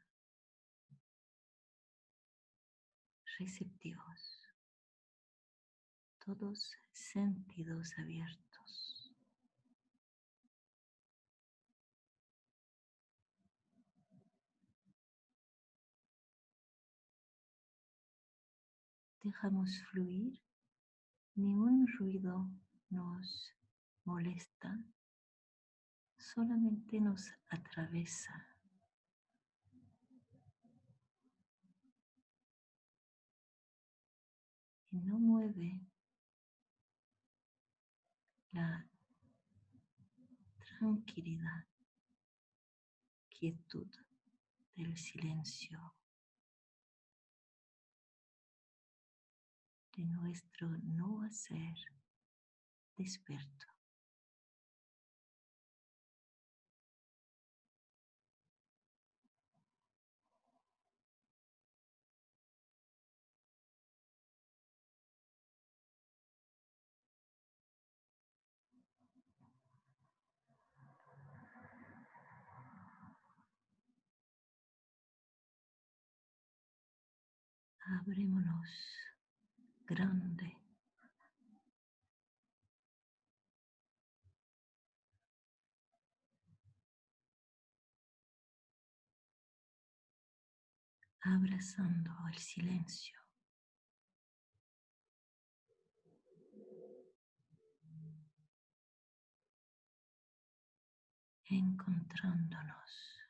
C: receptivos, todos sentidos abiertos. Dejamos fluir, ningún ruido nos molesta, solamente nos atraviesa. Y no mueve la tranquilidad, quietud del silencio, de nuestro no hacer despierto. Abrémonos grande. Abrazando el silencio. Encontrándonos.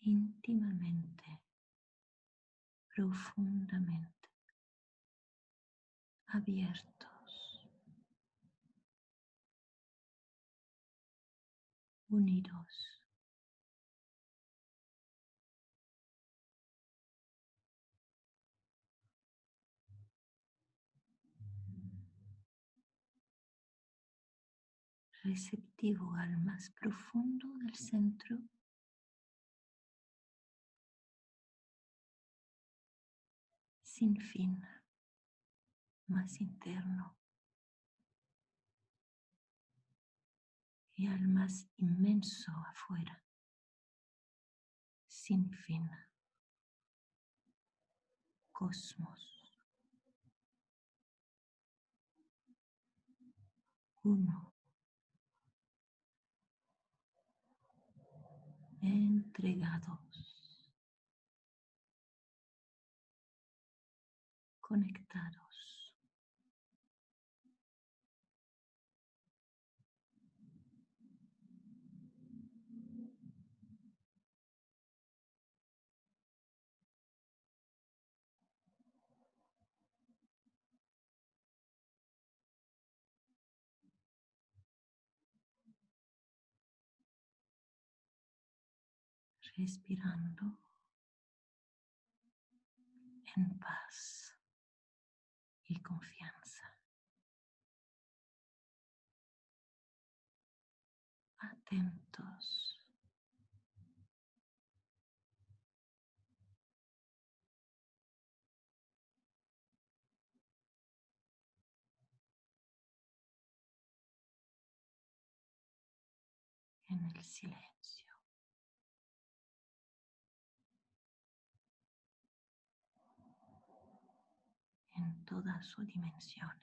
C: Íntimamente, profundamente, abiertos, unidos. Receptivo al más profundo del centro, sin fin, más interno, y al más inmenso afuera, sin fin, cosmos, uno, entregados, conectados. Respirando en paz y confianza. Atentos. En el silencio. En todas sus dimensiones.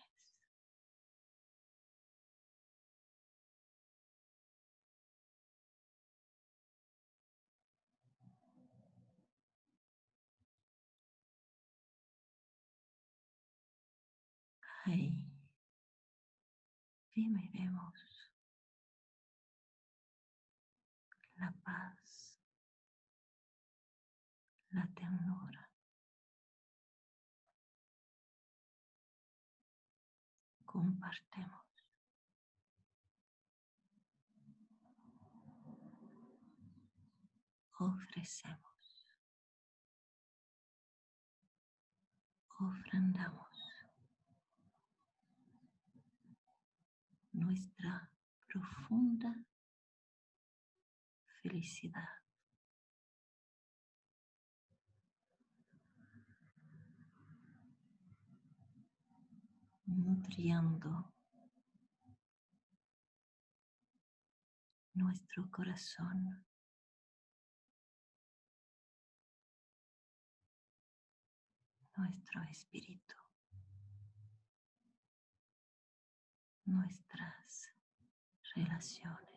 C: Ahí vemos la paz, la ternura. Compartimos. Ofrecemos. Ofrendamos nuestra profunda felicidad. nutriendo nuestro corazón, nuestro espíritu, nuestras relaciones.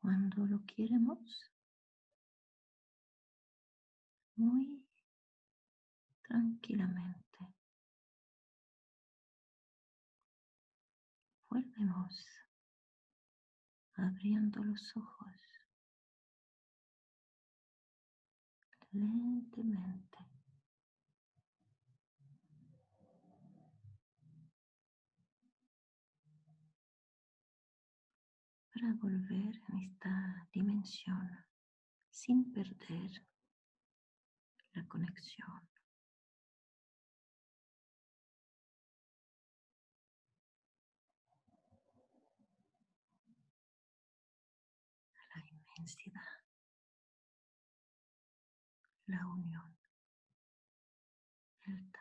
C: Cuando lo queremos, muy tranquilamente, volvemos abriendo los ojos lentamente. Para volver en esta dimensión sin perder la conexión. A la inmensidad, la unión, el Tao.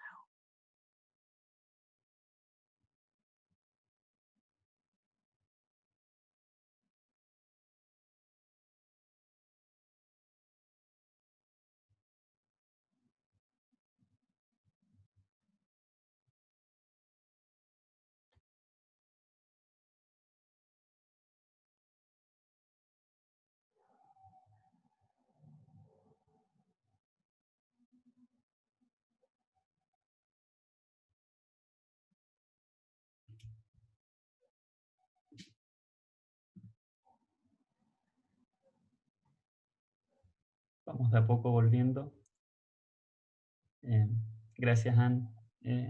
A: Vamos de a poco volviendo. Gracias, Anne. Yo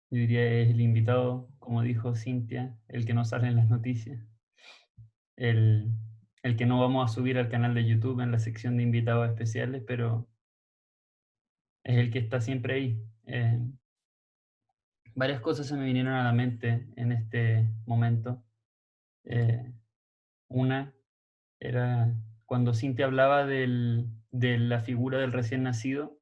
A: diría, es el invitado, como dijo Cintia, el que no sale en las noticias. El que no vamos a subir al canal de YouTube en la sección de invitados especiales, pero es el que está siempre ahí. Varias cosas se me vinieron a la mente en este momento. Una era cuando Cintia hablaba de la figura del recién nacido,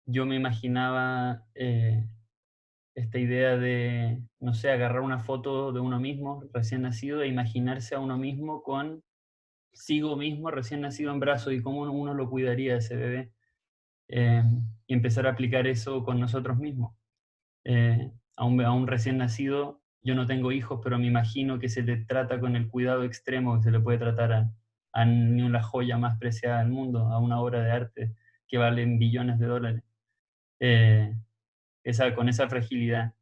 A: yo me imaginaba esta idea de, no sé, agarrar una foto de uno mismo recién nacido e imaginarse a uno mismo consigo mismo recién nacido en brazos y cómo uno lo cuidaría a ese bebé. Y empezar a aplicar eso con nosotros mismos. A un recién nacido, yo no tengo hijos, pero me imagino que se le trata con el cuidado extremo que se le puede tratar a ni una joya más preciada del mundo, a una obra de arte que vale billones de dólares. Con esa fragilidad.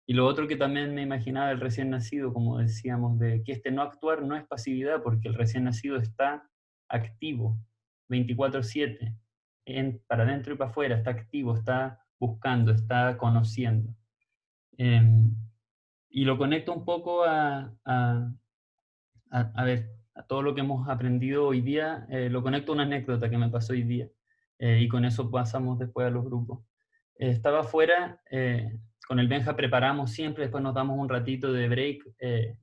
A: Y lo otro que también me imaginaba el recién nacido, como decíamos, de que no actuar no es pasividad, porque el recién nacido está activo 24/7, para adentro y para afuera, está activo, está buscando, está conociendo. Y lo conecto un poco a ver, a todo lo que hemos aprendido hoy día, lo conecto a una anécdota que me pasó hoy día, y con eso pasamos después a los grupos. Estaba afuera, con el Benja preparamos siempre, después nos damos un ratito de break,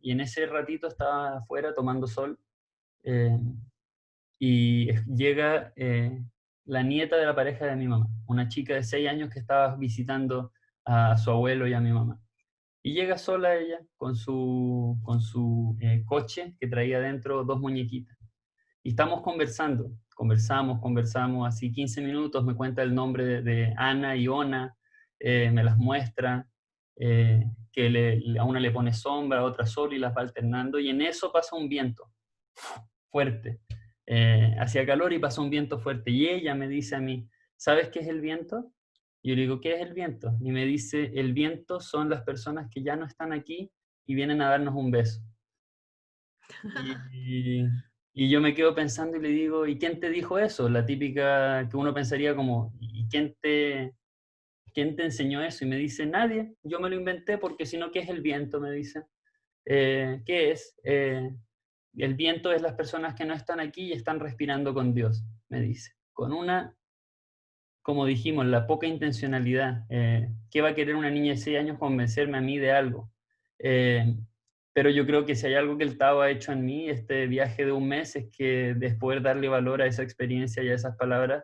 A: y en ese ratito estaba afuera tomando sol, y llega la nieta de la pareja de mi mamá, una chica de 6 años que estaba visitando a su abuelo y a mi mamá. Y llega sola ella con su coche que traía dentro 2 muñequitas. Y estamos conversamos, así 15 minutos, me cuenta el nombre de Ana y Ona, me las muestra, que a una le pone sombra, a otra sol y las va alternando, y en eso pasa un viento fuerte. Hacía calor y pasa un viento fuerte, y ella me dice a mí, ¿sabes qué es el viento? Y yo le digo, ¿qué es el viento? Y me dice, el viento son las personas que ya no están aquí y vienen a darnos un beso. Y, y yo me quedo pensando y le digo, ¿y quién te dijo eso? La típica que uno pensaría como, ¿y quién te enseñó eso? Y me dice, nadie, yo me lo inventé porque si no, ¿qué es el viento? Me dice. ¿Qué es? El viento es las personas que no están aquí y están respirando con Dios, me dice. Con una, como dijimos, la poca intencionalidad. ¿Qué va a querer una niña de 6 años convencerme a mí de algo? Pero yo creo que si hay algo que el Tao ha hecho en mí, este viaje de un mes, es que de poder darle valor a esa experiencia y a esas palabras,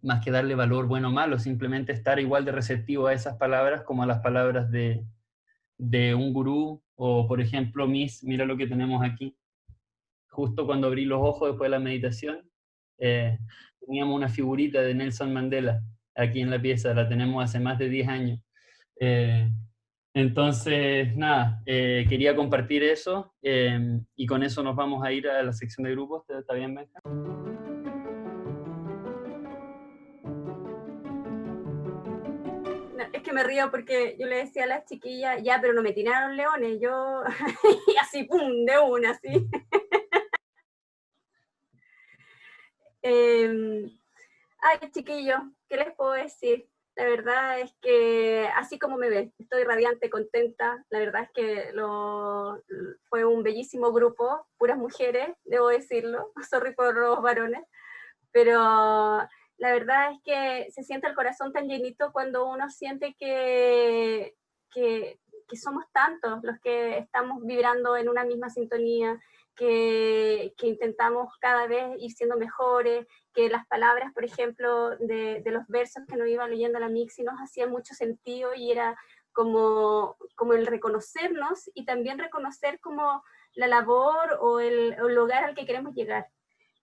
A: más que darle valor bueno o malo, simplemente estar igual de receptivo a esas palabras como a las palabras de un gurú, o por ejemplo, mira lo que tenemos aquí. Justo cuando abrí los ojos después de la meditación, teníamos una figurita de Nelson Mandela aquí en la pieza, la tenemos hace más de 10 años. Entonces, nada, quería compartir eso, y con eso nos vamos a ir a la sección de grupos. ¿Está bien, Benja?
E: No, es que me río porque yo le decía a las chiquillas, ya, pero no me tiraron leones, yo, y así, pum, de una, así. Ay, chiquillos, ¿qué les puedo decir? La verdad es que, así como me ven, estoy radiante, contenta. La verdad es que fue un bellísimo grupo, puras mujeres, debo decirlo. Sorry por los varones. Pero la verdad es que se siente el corazón tan llenito cuando uno siente que somos tantos los que estamos vibrando en una misma sintonía, que intentamos cada vez ir siendo mejores, que las palabras, por ejemplo, de los versos que nos iba leyendo la Mixi nos hacían mucho sentido, y era como el reconocernos y también reconocer como la labor o el lugar al que queremos llegar.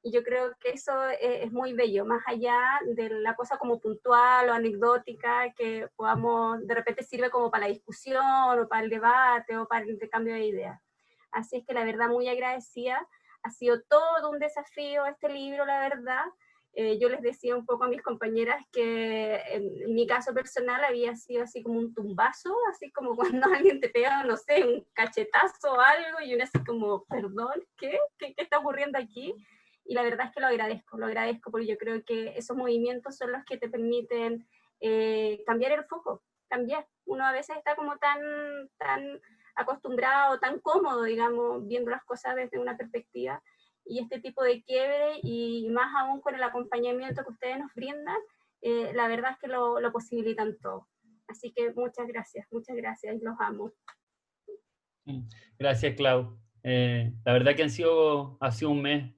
E: Y yo creo que eso es muy bello, más allá de la cosa como puntual o anecdótica, que podamos, de repente sirve como para la discusión o para el debate o para el intercambio de ideas. Así es que la verdad muy agradecida, ha sido todo un desafío este libro, la verdad. Yo les decía un poco a mis compañeras que en mi caso personal había sido así como un tumbazo, así como cuando alguien te pega, no sé, un cachetazo o algo, y uno así como, perdón, ¿qué está ocurriendo aquí? Y la verdad es que lo agradezco porque yo creo que esos movimientos son los que te permiten cambiar el foco, cambiar. Uno a veces está como tan acostumbrado, tan cómodo, digamos, viendo las cosas desde una perspectiva, y este tipo de quiebre, y más aún con el acompañamiento que ustedes nos brindan, la verdad es que lo posibilitan todo. Así que muchas gracias, y los amo.
A: Gracias, Clau. La verdad que ha sido un mes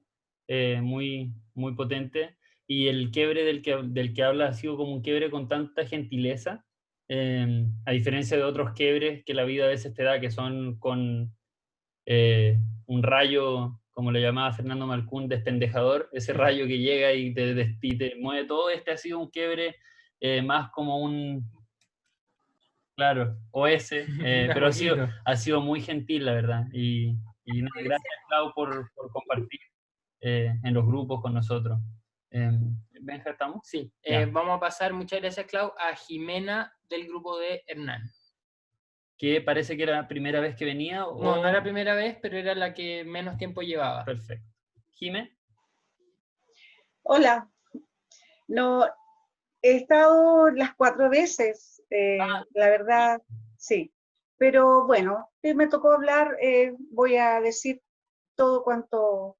A: muy, muy potente, y el quiebre del que habla ha sido como un quiebre con tanta gentileza, a diferencia de otros quiebres que la vida a veces te da, que son con un rayo, como le llamaba Fernando Malcún, despendejador, ese rayo que llega y te mueve todo. Este ha sido un quiebre más como un... Claro, pero ha sido muy gentil, la verdad. Y nada, gracias, Clau, por compartir en los grupos con nosotros. ¿Benja, estamos?
B: Sí, vamos a pasar, muchas gracias, Clau, a Jimena del grupo de Hernán.
A: Que parece que era la primera vez que venía. ¿O?
B: No era la primera vez, pero era la que menos tiempo llevaba.
A: Perfecto. Jimé.
F: Hola. No, he estado las 4 veces, la verdad, sí. Pero bueno, me tocó hablar, voy a decir todo cuanto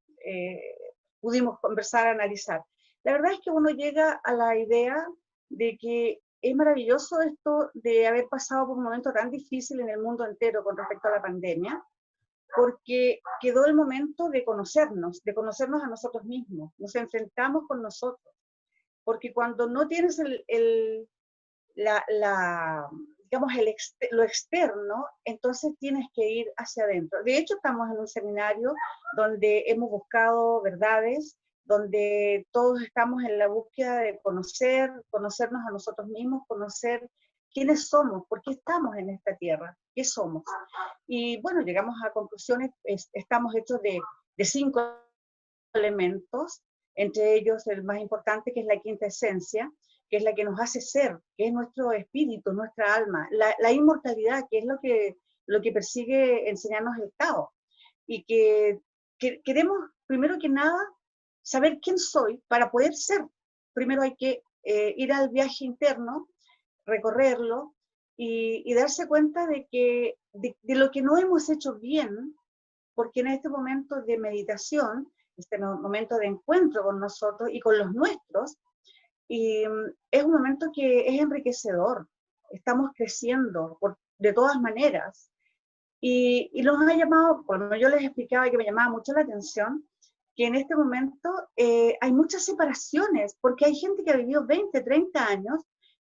F: pudimos conversar, analizar. La verdad es que uno llega a la idea de que es maravilloso esto de haber pasado por un momento tan difícil en el mundo entero con respecto a la pandemia, porque quedó el momento de conocernos a nosotros mismos, nos enfrentamos con nosotros, porque cuando no tienes digamos, lo externo, entonces tienes que ir hacia adentro. De hecho, estamos en un seminario donde hemos buscado verdades, donde todos estamos en la búsqueda de conocernos a nosotros mismos, conocer quiénes somos, por qué estamos en esta tierra, qué somos. Y bueno, llegamos a conclusiones, estamos hechos de 5 elementos, entre ellos el más importante, que es la quinta esencia, que es la que nos hace ser, que es nuestro espíritu, nuestra alma, la inmortalidad, que es lo que persigue enseñarnos el Tao. Y que queremos, primero que nada, saber quién soy para poder ser. Primero hay que ir al viaje interno, recorrerlo, y darse cuenta de lo que no hemos hecho bien, porque en este momento de meditación, este momento de encuentro con nosotros y con los nuestros, y es un momento que es enriquecedor, estamos creciendo de todas maneras, y nos ha llamado, cuando yo les explicaba que me llamaba mucho la atención, que en este momento hay muchas separaciones, porque hay gente que ha vivido 20, 30 años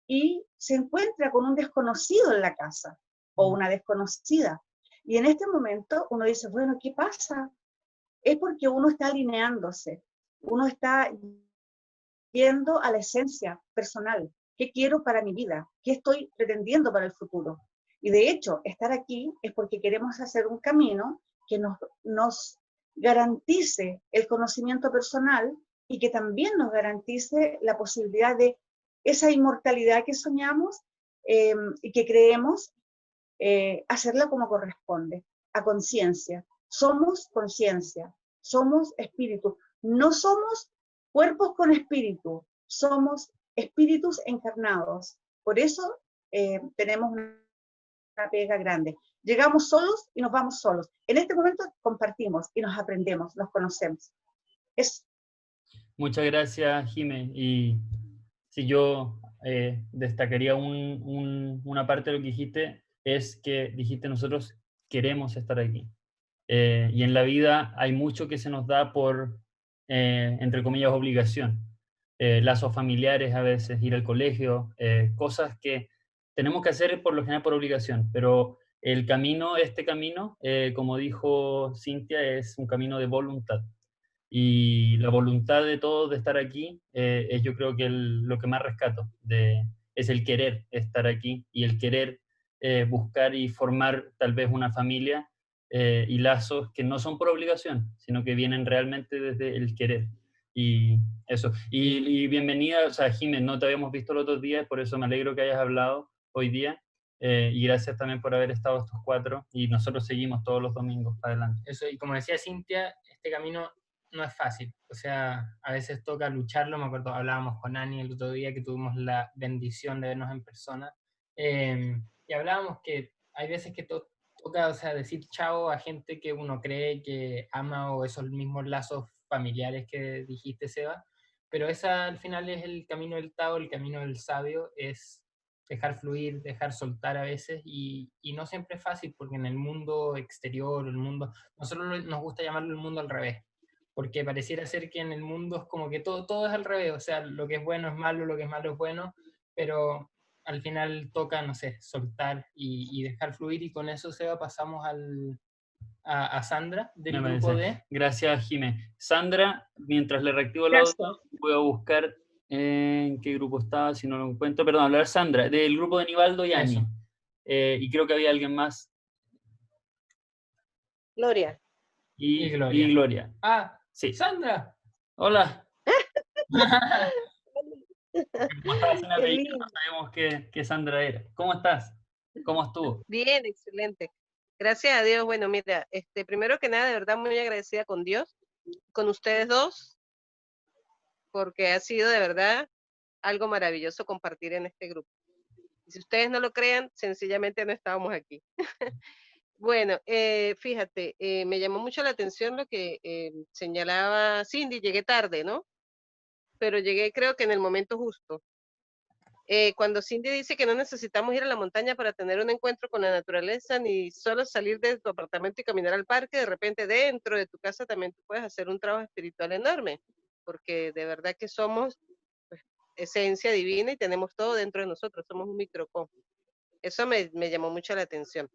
F: y se encuentra con un desconocido en la casa, o una desconocida, y en este momento uno dice, bueno, ¿qué pasa? Es porque uno está alineándose, uno está yendo a la esencia personal. ¿Qué quiero para mi vida? ¿Qué estoy pretendiendo para el futuro? Y de hecho, estar aquí es porque queremos hacer un camino que nos garantice el conocimiento personal y que también nos garantice la posibilidad de esa inmortalidad que soñamos y que creemos, hacerla como corresponde, a conciencia. Somos conciencia, somos espíritu. No somos cuerpos con espíritu, somos espíritus encarnados. Por eso tenemos una pega grande. Llegamos solos y nos vamos solos. En este momento compartimos y nos aprendemos, nos conocemos.
A: Muchas gracias, Jimé. Y si yo destacaría una parte de lo que dijiste, es que dijiste nosotros queremos estar aquí. Y en la vida hay mucho que se nos da por, entre comillas, obligación. Lazos familiares a veces, ir al colegio, cosas que tenemos que hacer por lo general por obligación, pero el camino, como dijo Cintia, es un camino de voluntad. Y la voluntad de todos de estar aquí es yo creo que lo que más rescato, es el querer estar aquí y el querer buscar y formar tal vez una familia y lazos que no son por obligación, sino que vienen realmente desde el querer. Y eso. Y bienvenida, o sea, Jiménez, no te habíamos visto los otros días, por eso me alegro que hayas hablado hoy día. Y gracias también por haber estado estos 4, y nosotros seguimos todos los domingos adelante.
B: Eso, y como decía Cintia, este camino no es fácil, o sea, a veces toca lucharlo. Me acuerdo, hablábamos con Ani el otro día, que tuvimos la bendición de vernos en persona, y hablábamos que hay veces que toca, o sea, decir chao a gente que uno cree que ama, o esos mismos lazos familiares que dijiste, Seba, pero esa al final es el camino del Tao, el camino del sabio, es dejar fluir, dejar soltar a veces, y no siempre es fácil, porque en el mundo exterior, nosotros nos gusta llamarlo el mundo al revés, porque pareciera ser que en el mundo es como que todo es al revés, o sea, lo que es bueno es malo, lo que es malo es bueno, pero al final toca, no sé, soltar y dejar fluir, y con eso, Seba, pasamos a Sandra del grupo D.
A: Gracias, Jimé. Sandra, mientras le reactivo el audio, voy a buscar en qué grupo estaba, si no lo encuentro. Perdón, hablar Sandra, del grupo de Nivaldo y Ani. Y creo que había alguien más.
G: Gloria.
A: Y Gloria.
B: Ah,
A: sí.
B: Sandra.
A: Hola. Como estaba sin apellido, no sabíamos qué Sandra era. ¿Cómo estás? ¿Cómo estuvo?
G: Bien, excelente. Gracias a Dios. Bueno, mira, primero que nada, de verdad muy agradecida con Dios, con ustedes dos, porque ha sido de verdad algo maravilloso compartir en este grupo. Y si ustedes no lo crean, sencillamente no estábamos aquí. Bueno, fíjate, me llamó mucho la atención lo que señalaba Cindy. Llegué tarde, ¿no? Pero llegué, creo que en el momento justo. Cuando Cindy dice que no necesitamos ir a la montaña para tener un encuentro con la naturaleza, ni solo salir de tu apartamento y caminar al parque, de repente dentro de tu casa también tú puedes hacer un trabajo espiritual enorme, porque de verdad que somos pues, esencia divina y tenemos todo dentro de nosotros, somos un microcosmos. Eso me llamó mucho la atención.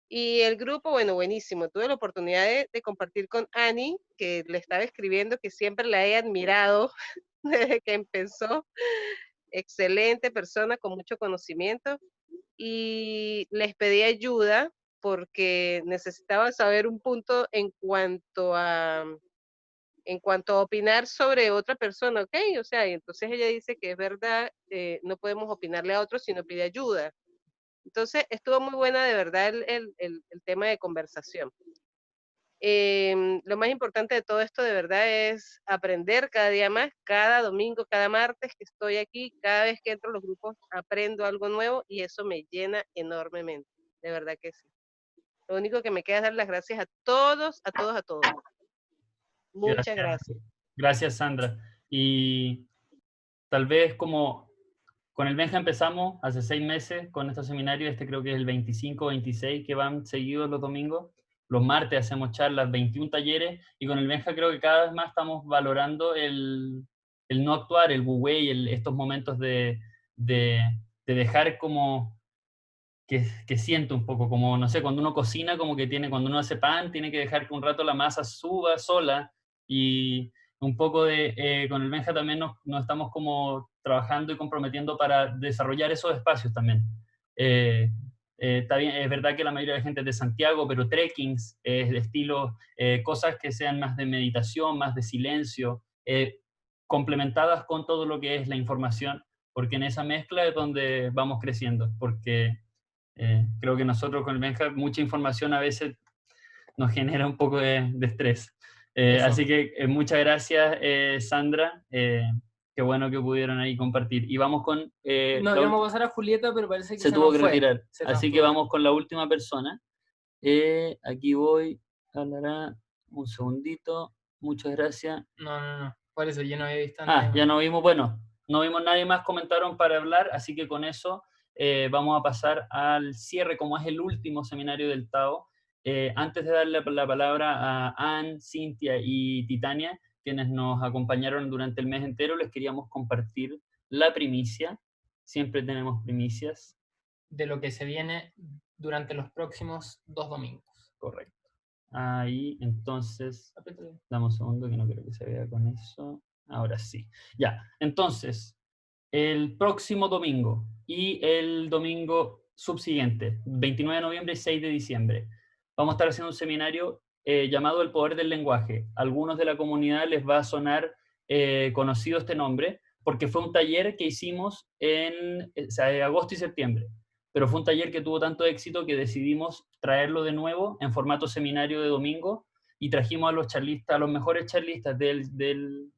G: Y el grupo, bueno, buenísimo. Tuve la oportunidad de compartir con Annie, que le estaba escribiendo, que siempre la he admirado desde que empezó. Excelente persona con mucho conocimiento. Y les pedí ayuda porque necesitaba saber un punto en cuanto a opinar sobre otra persona, ¿ok? O sea, y entonces ella dice que es verdad, no podemos opinarle a otros, sino pide ayuda. Entonces, estuvo muy buena de verdad el tema de conversación. Lo más importante de todo esto de verdad es aprender cada día más, cada domingo, cada martes que estoy aquí, cada vez que entro a los grupos aprendo algo nuevo y eso me llena enormemente, de verdad que sí. Lo único que me queda es dar las gracias a todos, a todos, a todos. Muchas gracias.
A: Gracias, Sandra. Y tal vez como con el Benja empezamos hace 6 meses con estos seminarios, creo que es el 25, 26 que van seguidos los domingos. Los martes hacemos charlas, 21 talleres, y con el Benja creo que cada vez más estamos valorando el no actuar, el wu-wei, estos momentos de dejar como que siento un poco, como, no sé, cuando uno cocina, como que cuando uno hace pan, tiene que dejar que un rato la masa suba sola, y un poco con el Benja también nos estamos como trabajando y comprometiendo para desarrollar esos espacios también. Está bien, es verdad que la mayoría de la gente es de Santiago, pero trekkings, de estilo, cosas que sean más de meditación, más de silencio, complementadas con todo lo que es la información, porque en esa mezcla es donde vamos creciendo, porque creo que nosotros con el Benja, mucha información a veces nos genera un poco de estrés. Así que muchas gracias, Sandra. Qué bueno que pudieron ahí compartir. Y vamos con...
B: no, íbamos a pasar a Julieta, pero parece que
A: se tuvo que
B: fue.
A: retirar. Así que vamos con la última persona. Aquí voy. Un segundito. Muchas gracias.
B: No. Por eso yo no había visto a
A: nadie. Ya no vimos, bueno, no vimos nadie más comentaron para hablar, así que con eso vamos a pasar al cierre, como es el último seminario del Tao. Antes de darle la palabra a Ann, Cintia y Titania, quienes nos acompañaron durante el mes entero, les queríamos compartir la primicia. Siempre tenemos primicias.
B: De lo que se viene durante los próximos 2 domingos.
A: Correcto. Ahí, entonces, dame un segundo que no creo que se vea con eso. Ahora sí. Ya, entonces, el próximo domingo y el domingo subsiguiente, 29 de noviembre y 6 de diciembre, vamos a estar haciendo un seminario llamado El Poder del Lenguaje. A algunos de la comunidad les va a sonar conocido este nombre, porque fue un taller que hicimos en agosto y septiembre. Pero fue un taller que tuvo tanto éxito que decidimos traerlo de nuevo en formato seminario de domingo, y trajimos a los charlistas, a los mejores charlistas de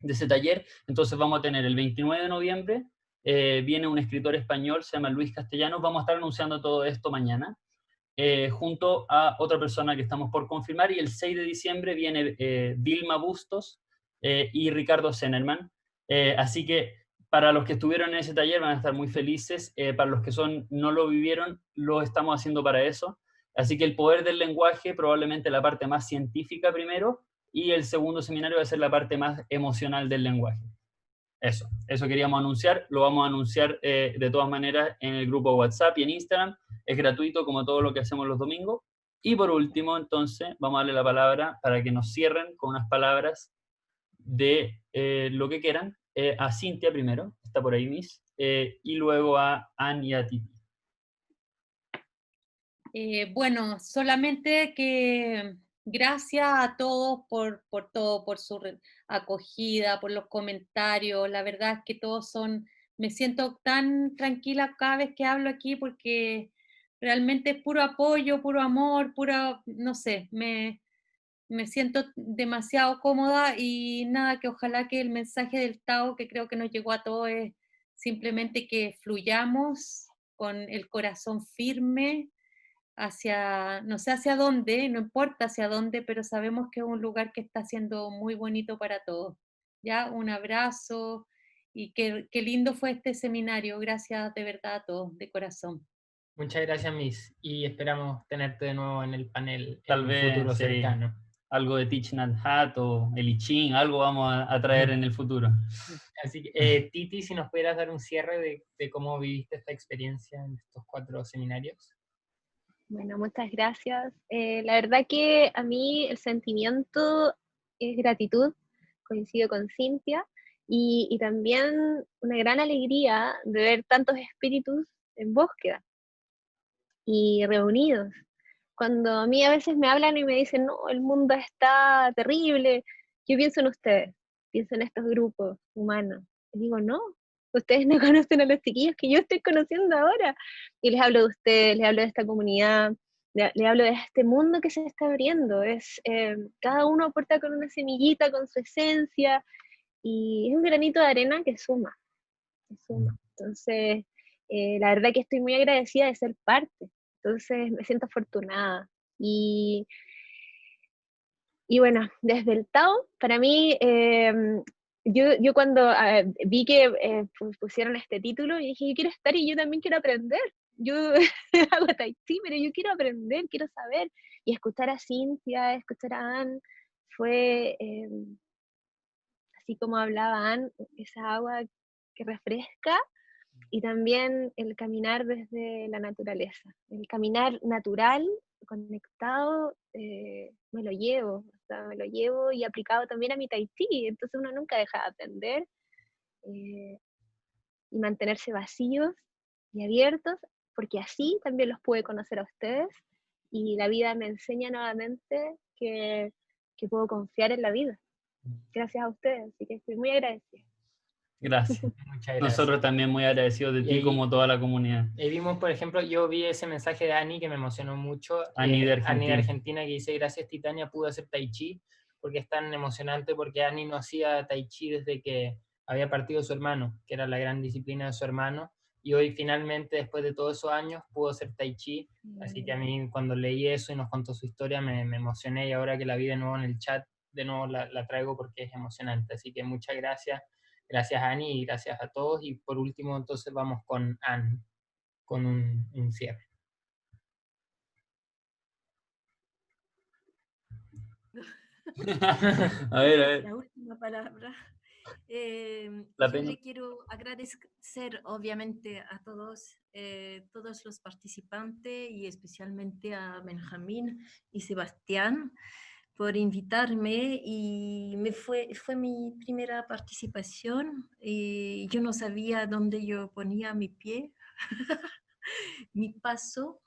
A: ese taller. Entonces vamos a tener el 29 de noviembre, viene un escritor español, se llama Luis Castellanos, vamos a estar anunciando todo esto mañana, junto a otra persona que estamos por confirmar, y el 6 de diciembre viene Vilma Bustos y Ricardo Zenerman. Así que para los que estuvieron en ese taller van a estar muy felices, para los que no lo vivieron, lo estamos haciendo para eso. Así que el poder del lenguaje, probablemente la parte más científica primero, y el segundo seminario va a ser la parte más emocional del lenguaje. Eso queríamos anunciar, lo vamos a anunciar de todas maneras en el grupo WhatsApp y en Instagram, es gratuito como todo lo que hacemos los domingos. Y por último, entonces, vamos a darle la palabra para que nos cierren con unas palabras de lo que quieran, a Cintia primero, está por ahí Miss, y luego a Ann y a Titi.
D: Bueno, solamente que gracias a todos por todo, por su acogida, por los comentarios. La verdad es que todos me siento tan tranquila cada vez que hablo aquí, porque realmente es puro apoyo, puro amor, no sé, me siento demasiado cómoda, y nada, que ojalá que el mensaje del Tao, que creo que nos llegó a todos, es simplemente que fluyamos con el corazón firme hacia, no sé hacia dónde, no importa hacia dónde, pero sabemos que es un lugar que está siendo muy bonito para todos. Ya, un abrazo y qué lindo fue este seminario. Gracias de verdad a todos, de corazón.
B: Muchas gracias, Miss, y esperamos tenerte de nuevo en el panel
A: Tal
B: en un
A: vez,
B: futuro
A: sí,
B: cercano.
A: algo de Thich Nhat Hanh o el I Ching, algo vamos a traer en el futuro.
B: Así que, Titi, si nos pudieras dar un cierre de cómo viviste esta experiencia en estos 4 seminarios.
H: Bueno, muchas gracias. La verdad que a mí el sentimiento es gratitud, coincido con Cintia, y también una gran alegría de ver tantos espíritus en búsqueda y reunidos. Cuando a mí a veces me hablan y me dicen, no, el mundo está terrible, yo pienso en ustedes, pienso en estos grupos humanos. Y digo, no, ustedes no conocen a los chiquillos que yo estoy conociendo ahora. Y les hablo de ustedes, les hablo de esta comunidad, les hablo de este mundo que se está abriendo. Cada uno aporta con una semillita, con su esencia, y es un granito de arena que suma, que suma. Entonces, la verdad que estoy muy agradecida de ser parte. Entonces me siento afortunada. Y bueno, desde el Tao, para mí, yo cuando vi que pusieron este título, y dije, yo quiero estar y yo también quiero aprender. Yo hago Tai Chi, pero yo quiero aprender, quiero saber. Y escuchar a Cintia, escuchar a Anne, fue así como hablaba Anne, esa agua que refresca, y también el caminar desde la naturaleza. El caminar natural, conectado, me lo llevo, o sea, me lo llevo y aplicado también a mi Tai Chi, entonces uno nunca deja de aprender y mantenerse vacíos y abiertos, porque así también los pude conocer a ustedes y la vida me enseña nuevamente que puedo confiar en la vida, gracias a ustedes, así que estoy muy agradecida.
A: Gracias.
B: Muchas gracias.
A: Nosotros también muy agradecidos de ti, como toda la comunidad.
B: Vimos, por ejemplo, yo vi ese mensaje de Ani que me emocionó mucho.
A: Ani de
B: Ani de
A: Argentina.
B: Argentina, que dice, gracias Titania, pude hacer Tai Chi, porque es tan emocionante, porque Ani no hacía Tai Chi desde que había partido su hermano, que era la gran disciplina de su hermano, y hoy finalmente, después de todos esos años, pudo hacer Tai Chi. Así que a mí, cuando leí eso y nos contó su historia, me emocioné, y ahora que la vi de nuevo en el chat, de nuevo la traigo porque es emocionante. Así que muchas gracias. Gracias, Ani, y gracias a todos. Y por último, entonces vamos con Anne, con un cierre.
A: A ver.
C: La última palabra.
A: La
C: Yo
A: pena.
C: le quiero agradecer obviamente a todos los participantes y especialmente a Benjamín y Sebastián por invitarme, y fue mi primera participación y yo no sabía dónde yo ponía mi pie, mi paso.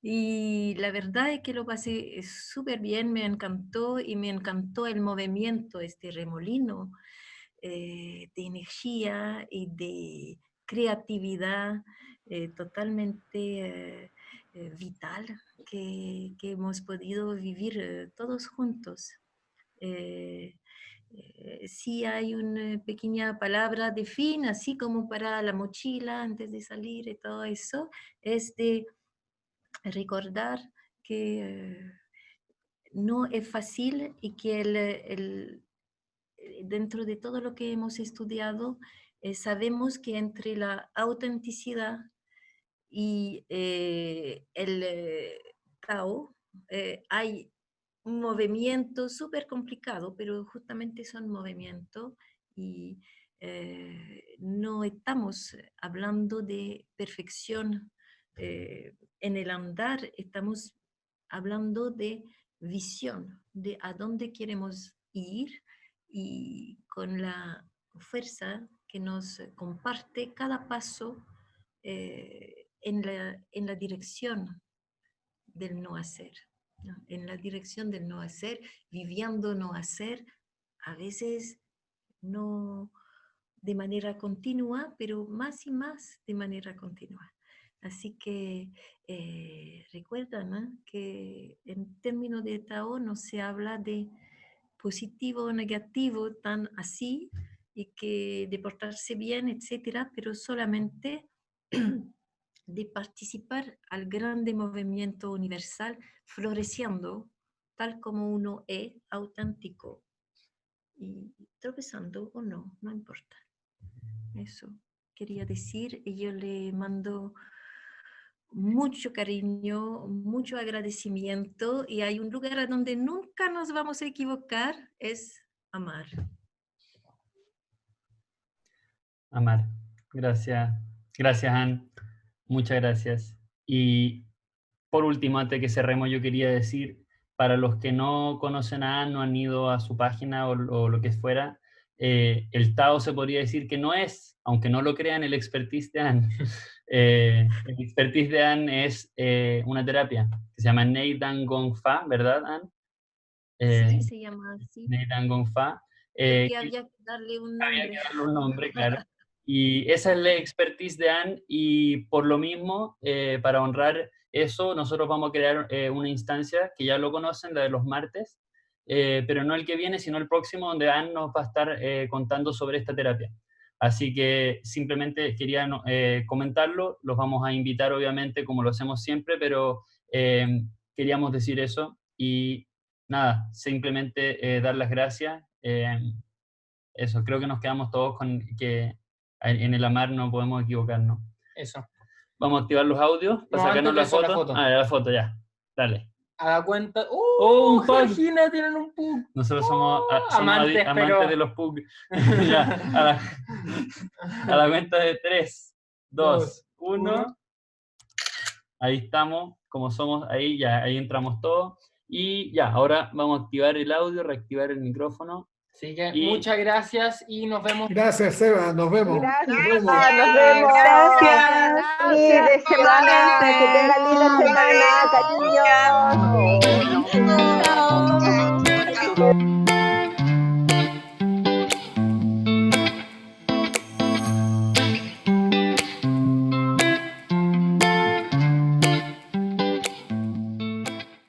C: Y la verdad es que lo pasé súper bien, me encantó, y me encantó el movimiento, este remolino de energía y de creatividad totalmente vital que hemos podido vivir todos juntos. Sí hay una pequeña palabra de fin, así como para la mochila antes de salir y todo eso, es de recordar que no es fácil y que dentro de todo lo que hemos estudiado, sabemos que entre la autenticidad y el Tao hay un movimiento súper complicado, pero justamente son movimientos y no estamos hablando de perfección en el andar, estamos hablando de visión, de a dónde queremos ir, y con la fuerza que nos comparte cada paso en la dirección del no hacer, ¿no? En la dirección del no hacer, viviendo no hacer, a veces no de manera continua, pero más y más de manera continua. Así que recuerda, ¿no?, que en términos de Tao no se habla de positivo o negativo tan así, y que de portarse bien, etcétera, pero solamente de participar al grande movimiento universal, floreciendo tal como uno es, auténtico, y tropezando o no, no importa. Eso quería decir, y yo le mando mucho cariño, mucho agradecimiento, y hay un lugar a donde nunca nos vamos a equivocar, es amar.
A: Amar. Gracias. Gracias, Anne. Muchas gracias. Y por último, antes de que cerremos, yo quería decir, para los que no conocen a Anne, no han ido a su página o lo que fuera, el Tao se podría decir que no es, aunque no lo crean, el expertise de Anne. El expertise de Anne es una terapia que se llama Nei Dan Gong Fa, ¿verdad, Anne?
C: Sí, se llama así.
A: Nei Dan Gong Fa.
C: Porque había que darle un nombre.
A: Había que darle un nombre, claro. Y esa es la expertise de Anne, y por lo mismo, para honrar eso, nosotros vamos a crear una instancia que ya lo conocen, la de los martes, pero no el que viene, sino el próximo, donde Anne nos va a estar contando sobre esta terapia. Así que simplemente quería comentarlo, los vamos a invitar obviamente como lo hacemos siempre, pero queríamos decir eso, y nada, simplemente dar las gracias. Eso, creo que nos quedamos todos con que en el amar no podemos equivocarnos.
B: Eso.
A: Vamos a activar los audios para sacarnos la foto. Ah, la foto, ya. Dale.
B: A la cuenta.
A: Un pug!
B: Georgina, tienen un pug.
A: Nosotros somos
B: amantes pero...
A: de los pug. Ya, a la cuenta de 3, 2, 1. Ahí estamos, como somos, ahí ya, ahí entramos todos. Y ya, ahora vamos a activar el audio, reactivar el micrófono.
B: Así que muchas gracias y nos vemos.
I: Gracias, Seba, nos vemos.
J: Gracias.
I: Nos vemos.
J: Nos vemos.
H: Gracias.
J: Feliz semana, que tengan linda semana, cariño.